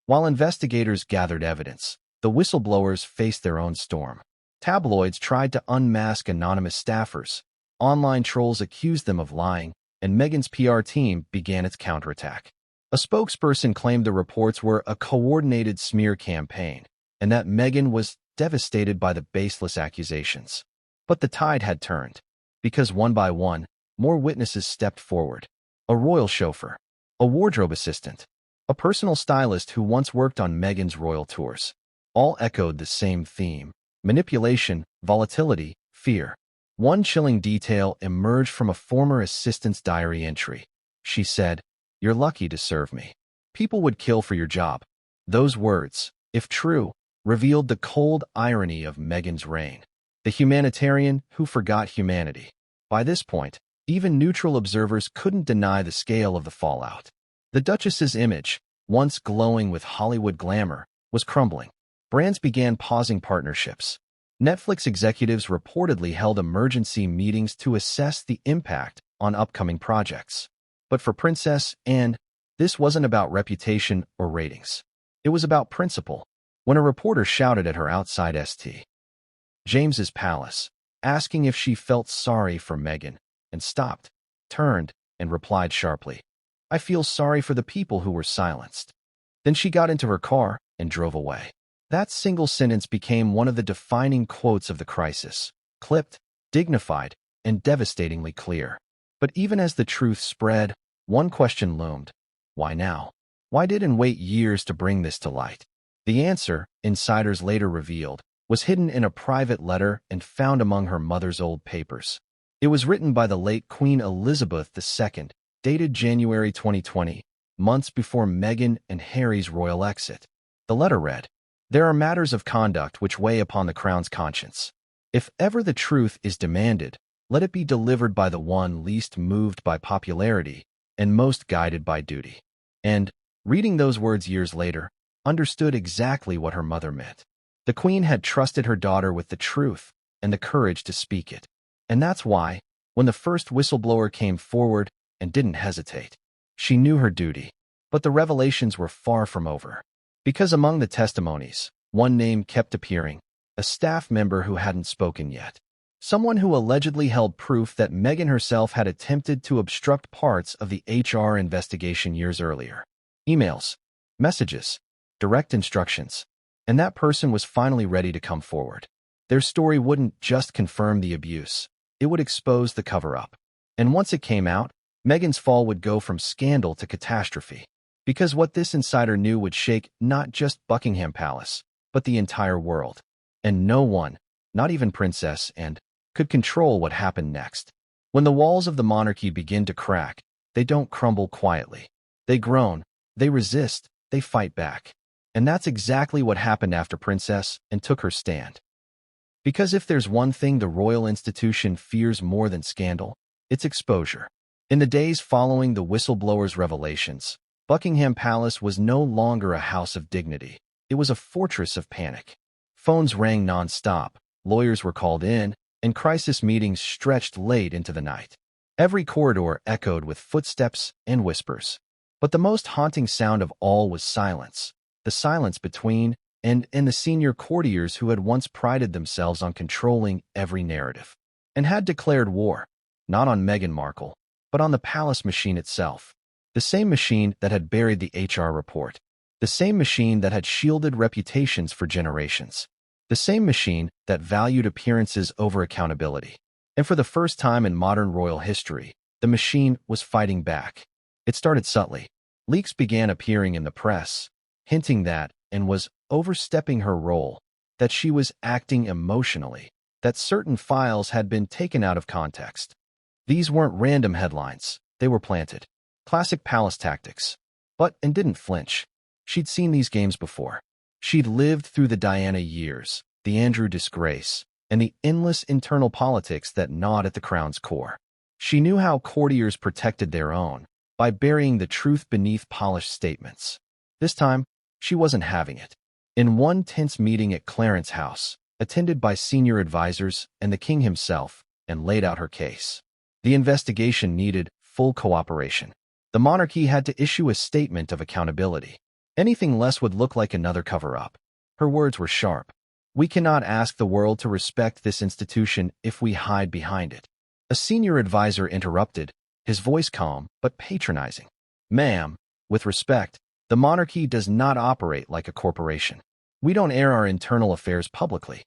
While investigators gathered evidence, the whistleblowers faced their own storm. Tabloids tried to unmask anonymous staffers, online trolls accused them of lying, and Meghan's PR team began its counterattack. A spokesperson claimed the reports were a coordinated smear campaign, and that Meghan was devastated by the baseless accusations. But the tide had turned, because one by one, more witnesses stepped forward. A royal chauffeur, a wardrobe assistant, a personal stylist who once worked on Meghan's royal tours. All echoed the same theme: manipulation, volatility, fear. One chilling detail emerged from a former assistant's diary entry. She said, "You're lucky to serve me. People would kill for your job." Those words, if true, revealed the cold irony of Meghan's reign. The humanitarian who forgot humanity. By this point, even neutral observers couldn't deny the scale of the fallout. The Duchess's image, once glowing with Hollywood glamour, was crumbling. Brands began pausing partnerships. Netflix executives reportedly held emergency meetings to assess the impact on upcoming projects. But for Princess Anne, this wasn't about reputation or ratings. It was about principle. When a reporter shouted at her outside St. James's Palace, asking if she felt sorry for Meghan, and stopped, turned, and replied sharply, "I feel sorry for the people who were silenced." Then she got into her car and drove away. That single sentence became one of the defining quotes of the crisis: clipped, dignified, and devastatingly clear. But even as the truth spread, one question loomed: why now? Why did Anne wait years to bring this to light? The answer, insiders later revealed, was hidden in a private letter and found among her mother's old papers. It was written by the late Queen Elizabeth II, dated January 2020, months before Meghan and Harry's royal exit. The letter read, "There are matters of conduct which weigh upon the crown's conscience. If ever the truth is demanded, let it be delivered by the one least moved by popularity and most guided by duty." And, reading those words years later, understood exactly what her mother meant. The Queen had trusted her daughter with the truth and the courage to speak it. And that's why, when the first whistleblower came forward and didn't hesitate, she knew her duty. But the revelations were far from over. Because among the testimonies, one name kept appearing: a staff member who hadn't spoken yet. Someone who allegedly held proof that Meghan herself had attempted to obstruct parts of the HR investigation years earlier. Emails, messages, direct instructions. And that person was finally ready to come forward. Their story wouldn't just confirm the abuse, it would expose the cover-up. And once it came out, Meghan's fall would go from scandal to catastrophe. Because what this insider knew would shake not just Buckingham Palace, but the entire world. And no one, not even Princess Anne, could control what happened next. When the walls of the monarchy begin to crack, they don't crumble quietly. They groan, they resist, they fight back. And that's exactly what happened after Princess Anne took her stand. Because if there's one thing the royal institution fears more than scandal, it's exposure. In the days following the whistleblower's revelations, Buckingham Palace was no longer a house of dignity. It was a fortress of panic. Phones rang non-stop, lawyers were called in, and crisis meetings stretched late into the night. Every corridor echoed with footsteps and whispers. But the most haunting sound of all was silence. The silence between and the senior courtiers who had once prided themselves on controlling every narrative and had declared war, not on Meghan Markle, but on the palace machine itself. The same machine that had buried the HR report. The same machine that had shielded reputations for generations. The same machine that valued appearances over accountability. And for the first time in modern royal history, the machine was fighting back. It started subtly. Leaks began appearing in the press, hinting that, and was overstepping her role, that she was acting emotionally, that certain files had been taken out of context. These weren't random headlines, they were planted. Classic palace tactics. But didn't flinch. She'd seen these games before. She'd lived through the Diana years, the Andrew disgrace, and the endless internal politics that gnawed at the crown's core. She knew how courtiers protected their own, by burying the truth beneath polished statements. This time, she wasn't having it. In one tense meeting at Clarence House, attended by senior advisors and the king himself, and laid out her case. The investigation needed full cooperation. The monarchy had to issue a statement of accountability. Anything less would look like another cover-up. Her words were sharp. We cannot ask the world to respect this institution if we hide behind it. A senior advisor interrupted, his voice calm but patronizing. Ma'am, with respect, the monarchy does not operate like a corporation. We don't air our internal affairs publicly.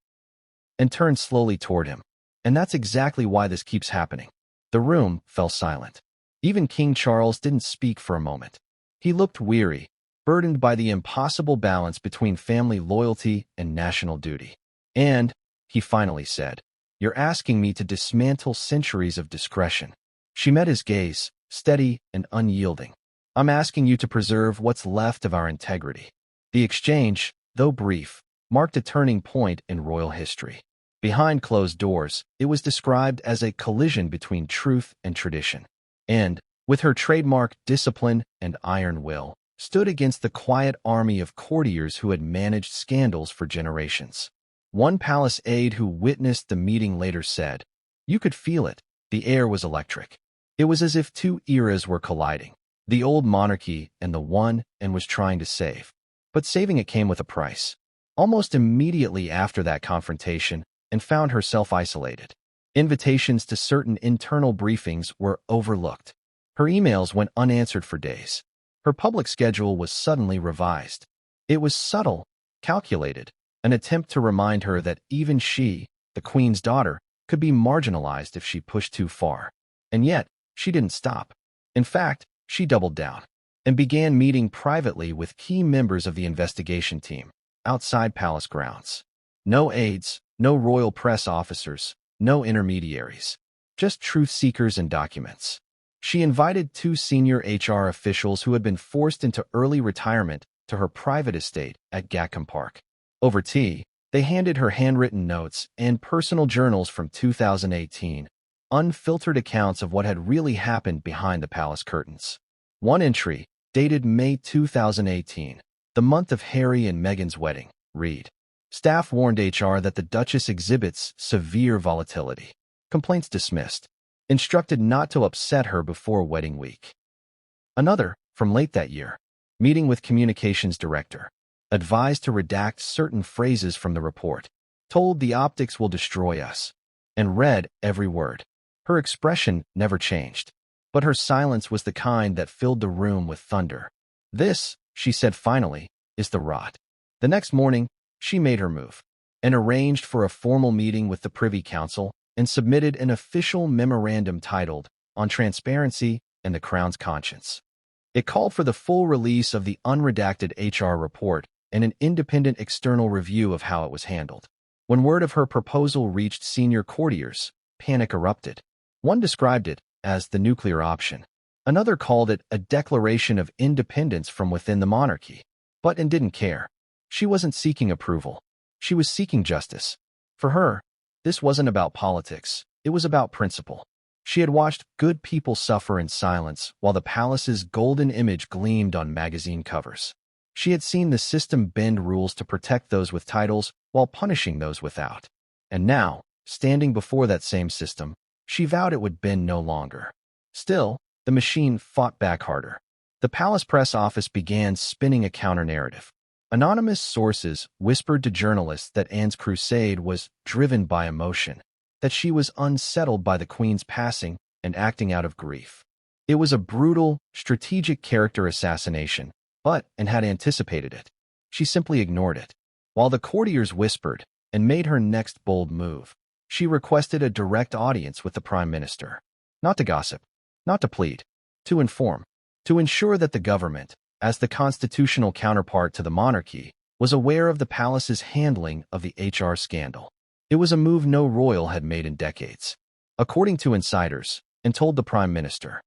And turned slowly toward him. And that's exactly why this keeps happening. The room fell silent. Even King Charles didn't speak for a moment. He looked weary, burdened by the impossible balance between family loyalty and national duty. And, he finally said, you're asking me to dismantle centuries of discretion. She met his gaze, steady and unyielding. I'm asking you to preserve what's left of our integrity. The exchange, though brief, marked a turning point in royal history. Behind closed doors, it was described as a collision between truth and tradition. And, with her trademark discipline and iron will, stood against the quiet army of courtiers who had managed scandals for generations. One palace aide who witnessed the meeting later said, you could feel it, the air was electric. It was as if two eras were colliding, the old monarchy and the one and was trying to save. But saving it came with a price. Almost immediately after that confrontation, and found herself isolated. Invitations to certain internal briefings were overlooked. Her emails went unanswered for days. Her public schedule was suddenly revised. It was subtle, calculated, an attempt to remind her that even she, the Queen's daughter, could be marginalized if she pushed too far. And yet, she didn't stop. In fact, she doubled down and began meeting privately with key members of the investigation team, outside palace grounds. No aides, no royal press officers, no intermediaries, just truth seekers and documents. She invited two senior HR officials who had been forced into early retirement to her private estate at Buckingham Park. Over tea, they handed her handwritten notes and personal journals from 2018, unfiltered accounts of what had really happened behind the palace curtains. One entry, dated May 2018, the month of Harry and Meghan's wedding, read, staff warned HR that the Duchess exhibits severe volatility. Complaints dismissed. Instructed not to upset her before wedding week. Another, from late that year, meeting with communications director, advised to redact certain phrases from the report, told the optics will destroy us, and read every word. Her expression never changed, but her silence was the kind that filled the room with thunder. This, she said finally, is the rot. The next morning, she made her move and arranged for a formal meeting with the Privy Council and submitted an official memorandum titled On Transparency and the Crown's Conscience. It called for the full release of the unredacted HR report and an independent external review of how it was handled. When word of her proposal reached senior courtiers, panic erupted. One described it as the nuclear option. Another called it a declaration of independence from within the monarchy. But didn't care. She wasn't seeking approval. She was seeking justice. For her, this wasn't about politics. It was about principle. She had watched good people suffer in silence while the palace's golden image gleamed on magazine covers. She had seen the system bend rules to protect those with titles while punishing those without. And now, standing before that same system, she vowed it would bend no longer. Still, the machine fought back harder. The palace press office began spinning a counter-narrative. Anonymous sources whispered to journalists that Anne's crusade was driven by emotion, that she was unsettled by the Queen's passing and acting out of grief. It was a brutal, strategic character assassination, but Anne had anticipated it. She simply ignored it. While the courtiers whispered and made her next bold move, she requested a direct audience with the Prime Minister. Not to gossip, not to plead, to inform, to ensure that the government, as the constitutional counterpart to the monarchy, was aware of the palace's handling of the HR scandal. It was a move no royal had made in decades. According to insiders, and told the Prime Minister,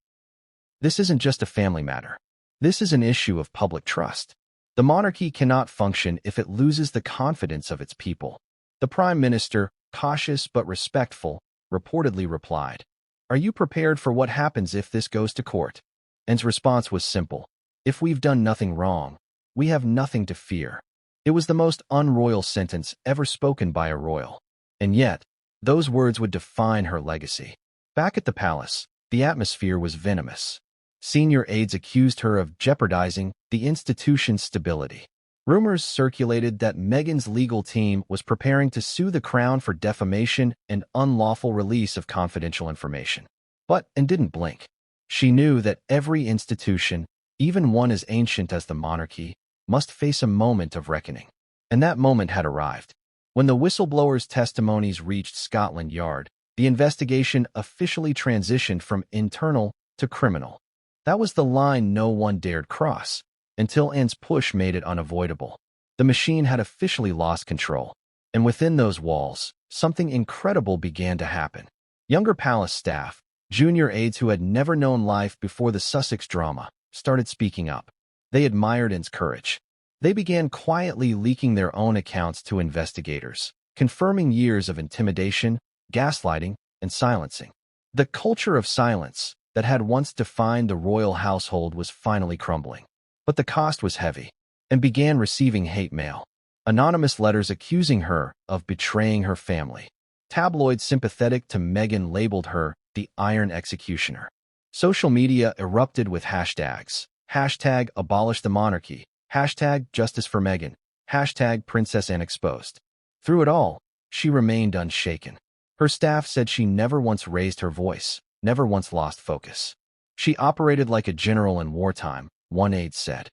"This isn't just a family matter. This is an issue of public trust. The monarchy cannot function if it loses the confidence of its people." The Prime Minister, cautious but respectful, reportedly replied, "Are you prepared for what happens if this goes to court?" Anne's response was simple. "If we've done nothing wrong, we have nothing to fear." It was the most unroyal sentence ever spoken by a royal. And yet, those words would define her legacy. Back at the palace, the atmosphere was venomous. Senior aides accused her of jeopardizing the institution's stability. Rumors circulated that Meghan's legal team was preparing to sue the crown for defamation and unlawful release of confidential information. But Anne didn't blink. She knew that every institution, even one as ancient as the monarchy, must face a moment of reckoning. And that moment had arrived. When the whistleblower's testimonies reached Scotland Yard, the investigation officially transitioned from internal to criminal. That was the line no one dared cross, until Anne's push made it unavoidable. The machine had officially lost control, and within those walls, something incredible began to happen. Younger palace staff, junior aides who had never known life before the Sussex drama, started speaking up. They admired Anne's courage. They began quietly leaking their own accounts to investigators, confirming years of intimidation, gaslighting, and silencing. The culture of silence that had once defined the royal household was finally crumbling. But the cost was heavy, and began receiving hate mail. Anonymous letters accusing her of betraying her family. Tabloids sympathetic to Meghan labeled her the Iron Executioner. Social media erupted with hashtags. Hashtag abolish the monarchy. Hashtag justice for Meghan. Hashtag Princess Anne exposed. Through it all, she remained unshaken. Her staff said she never once raised her voice, never once lost focus. She operated like a general in wartime, one aide said.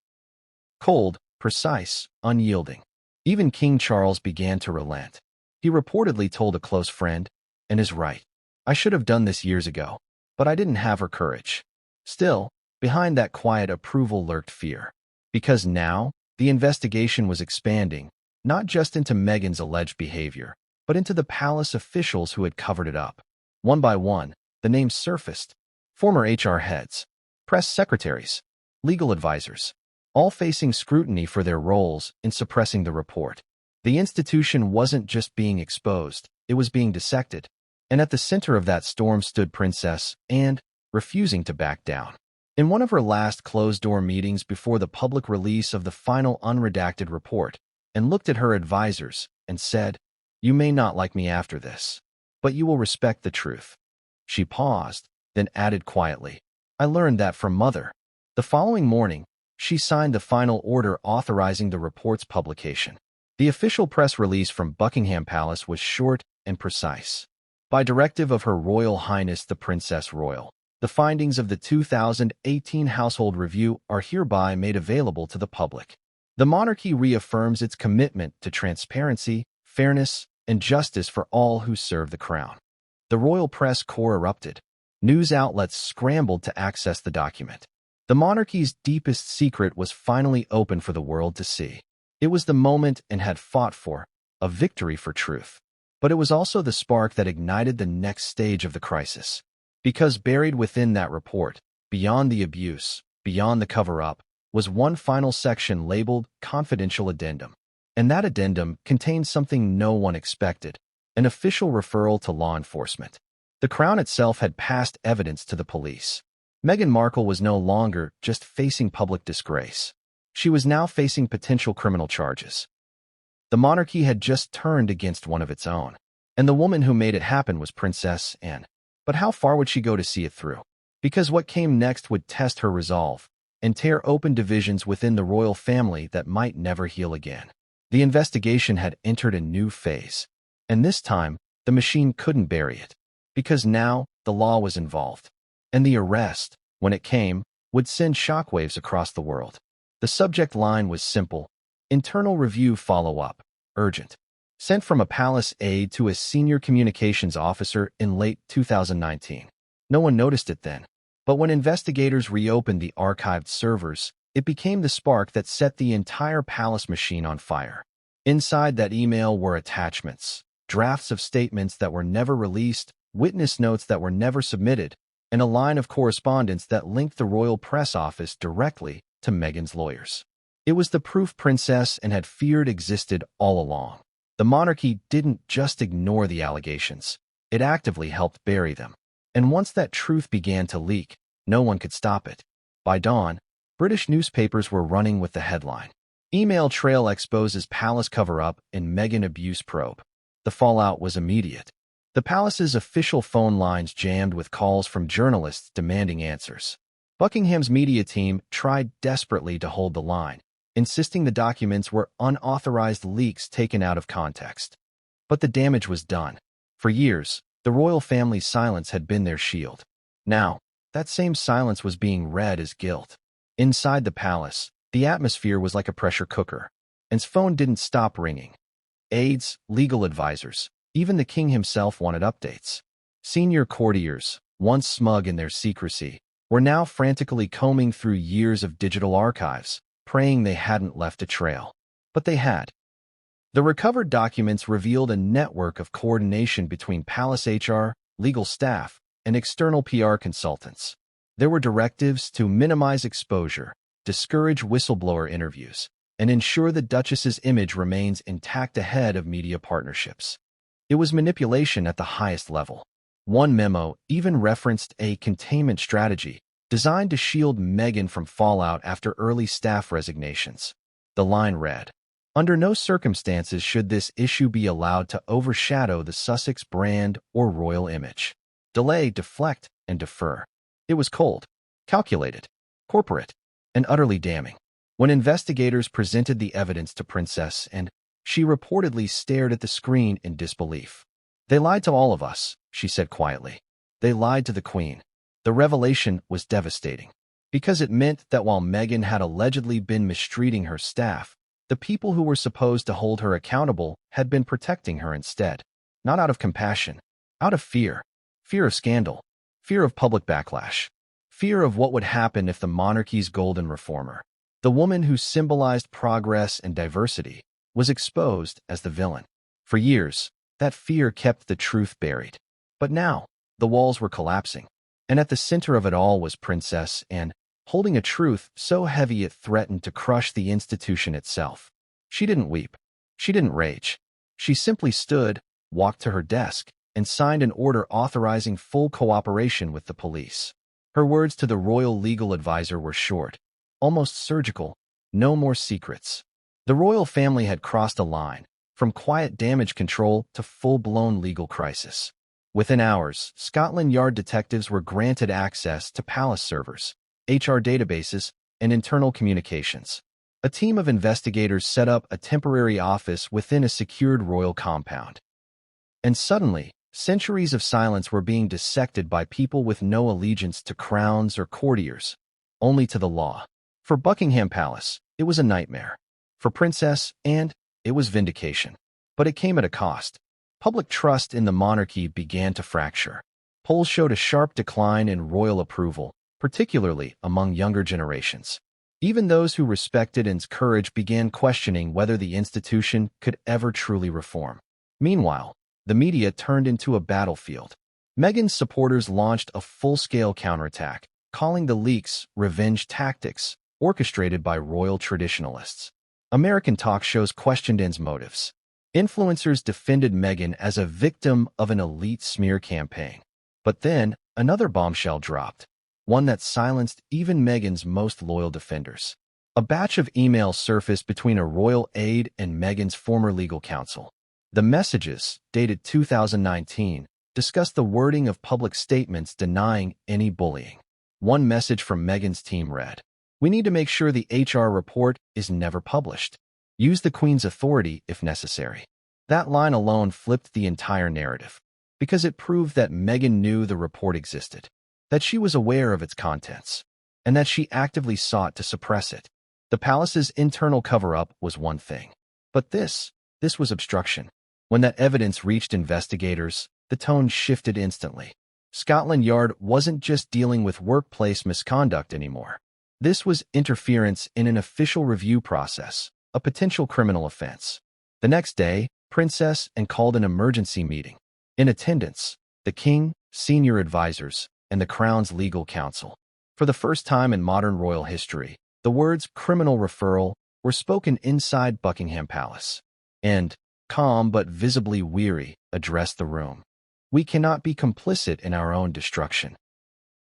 Cold, precise, unyielding. Even King Charles began to relent. He reportedly told a close friend, "And is right. I should have done this years ago, but I didn't have her courage." Still, behind that quiet approval lurked fear. Because now, the investigation was expanding, not just into Meghan's alleged behavior, but into the palace officials who had covered it up. One by one, the names surfaced. Former HR heads, press secretaries, legal advisors, all facing scrutiny for their roles in suppressing the report. The institution wasn't just being exposed, it was being dissected. And at the center of that storm stood Princess Anne, refusing to back down. In one of her last closed-door meetings before the public release of the final unredacted report, Anne looked at her advisors and said, "You may not like me after this, but you will respect the truth." She paused, then added quietly, "I learned that from Mother." The following morning, she signed the final order authorizing the report's publication. The official press release from Buckingham Palace was short and precise. By directive of Her Royal Highness the Princess Royal, the findings of the 2018 Household Review are hereby made available to the public. The monarchy reaffirms its commitment to transparency, fairness, and justice for all who serve the crown. The royal press corps erupted. News outlets scrambled to access the document. The monarchy's deepest secret was finally open for the world to see. It was the moment Anne had fought for, a victory for truth. But it was also the spark that ignited the next stage of the crisis. Because buried within that report, beyond the abuse, beyond the cover-up, was one final section labeled Confidential Addendum. And that addendum contained something no one expected, an official referral to law enforcement. The Crown itself had passed evidence to the police. Meghan Markle was no longer just facing public disgrace. She was now facing potential criminal charges. The monarchy had just turned against one of its own, and the woman who made it happen was Princess Anne. But how far would she go to see it through? Because what came next would test her resolve and tear open divisions within the royal family that might never heal again. The investigation had entered a new phase, and this time, the machine couldn't bury it, because now the law was involved. And the arrest, when it came, would send shockwaves across the world. The subject line was simple: internal review follow-up, urgent. Sent from a palace aide to a senior communications officer in late 2019. No one noticed it then, but when investigators reopened the archived servers, it became the spark that set the entire palace machine on fire. Inside that email were attachments, drafts of statements that were never released, witness notes that were never submitted, and a line of correspondence that linked the royal press office directly to Meghan's lawyers. It was the proof Princess Anne had feared existed all along. The monarchy didn't just ignore the allegations, it actively helped bury them. And once that truth began to leak, no one could stop it. By dawn, British newspapers were running with the headline: Email Trail Exposes Palace Cover-Up in Meghan Abuse Probe. The fallout was immediate. The palace's official phone lines jammed with calls from journalists demanding answers. Buckingham's media team tried desperately to hold the line, insisting the documents were unauthorized leaks taken out of context. But the damage was done. For years, the royal family's silence had been their shield. Now, that same silence was being read as guilt. Inside the palace, the atmosphere was like a pressure cooker. Anne's phone didn't stop ringing. Aides, legal advisors, even the king himself wanted updates. Senior courtiers, once smug in their secrecy, were now frantically combing through years of digital archives, praying they hadn't left a trail. But they had. The recovered documents revealed a network of coordination between palace HR, legal staff, and external PR consultants. There were directives to minimize exposure, discourage whistleblower interviews, and ensure the Duchess's image remains intact ahead of media partnerships. It was manipulation at the highest level. One memo even referenced a containment strategy designed to shield Meghan from fallout after early staff resignations. The line read, "Under no circumstances should this issue be allowed to overshadow the Sussex brand or royal image. Delay, deflect, and defer." It was cold, calculated, corporate, and utterly damning. When investigators presented the evidence to Princess Anne, she reportedly stared at the screen in disbelief. "They lied to all of us," she said quietly. "They lied to the Queen." The revelation was devastating, because it meant that while Meghan had allegedly been mistreating her staff, the people who were supposed to hold her accountable had been protecting her instead. Not out of compassion, out of fear. Fear of scandal, fear of public backlash, fear of what would happen if the monarchy's golden reformer, the woman who symbolized progress and diversity, was exposed as the villain. For years, that fear kept the truth buried. But now, the walls were collapsing, and at the center of it all was Princess Anne, holding a truth so heavy it threatened to crush the institution itself. She didn't weep. She didn't rage. She simply stood, walked to her desk, and signed an order authorizing full cooperation with the police. Her words to the royal legal advisor were short, almost surgical: no more secrets. The royal family had crossed a line, from quiet damage control to full-blown legal crisis. Within hours, Scotland Yard detectives were granted access to palace servers, HR databases, and internal communications. A team of investigators set up a temporary office within a secured royal compound. And suddenly, centuries of silence were being dissected by people with no allegiance to crowns or courtiers, only to the law. For Buckingham Palace, it was a nightmare. For Princess Anne, it was vindication. But it came at a cost. Public trust in the monarchy began to fracture. Polls showed a sharp decline in royal approval, particularly among younger generations. Even those who respected Anne's courage began questioning whether the institution could ever truly reform. Meanwhile, the media turned into a battlefield. Meghan's supporters launched a full-scale counterattack, calling the leaks revenge tactics orchestrated by royal traditionalists. American talk shows questioned Anne's motives. Influencers defended Meghan as a victim of an elite smear campaign. But then, another bombshell dropped, one that silenced even Meghan's most loyal defenders. A batch of emails surfaced between a royal aide and Meghan's former legal counsel. The messages, dated 2019, discussed the wording of public statements denying any bullying. One message from Meghan's team read, "We need to make sure the HR report is never published. Use the Queen's authority if necessary." That line alone flipped the entire narrative, because it proved that Meghan knew the report existed, that she was aware of its contents, and that she actively sought to suppress it. The palace's internal cover-up was one thing, but this was obstruction. When that evidence reached investigators, the tone shifted instantly. Scotland Yard wasn't just dealing with workplace misconduct anymore. This was interference in an official review process, a potential criminal offense. The next day, Princess Anne called an emergency meeting. In attendance, the king, senior advisors, and the crown's legal counsel. For the first time in modern royal history, the words criminal referral were spoken inside Buckingham Palace. And, calm but visibly weary, addressed the room. "We cannot be complicit in our own destruction.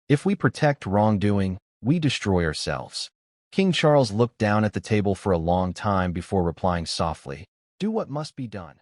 If we protect wrongdoing, we destroy ourselves." King Charles looked down at the table for a long time before replying softly, "Do what must be done."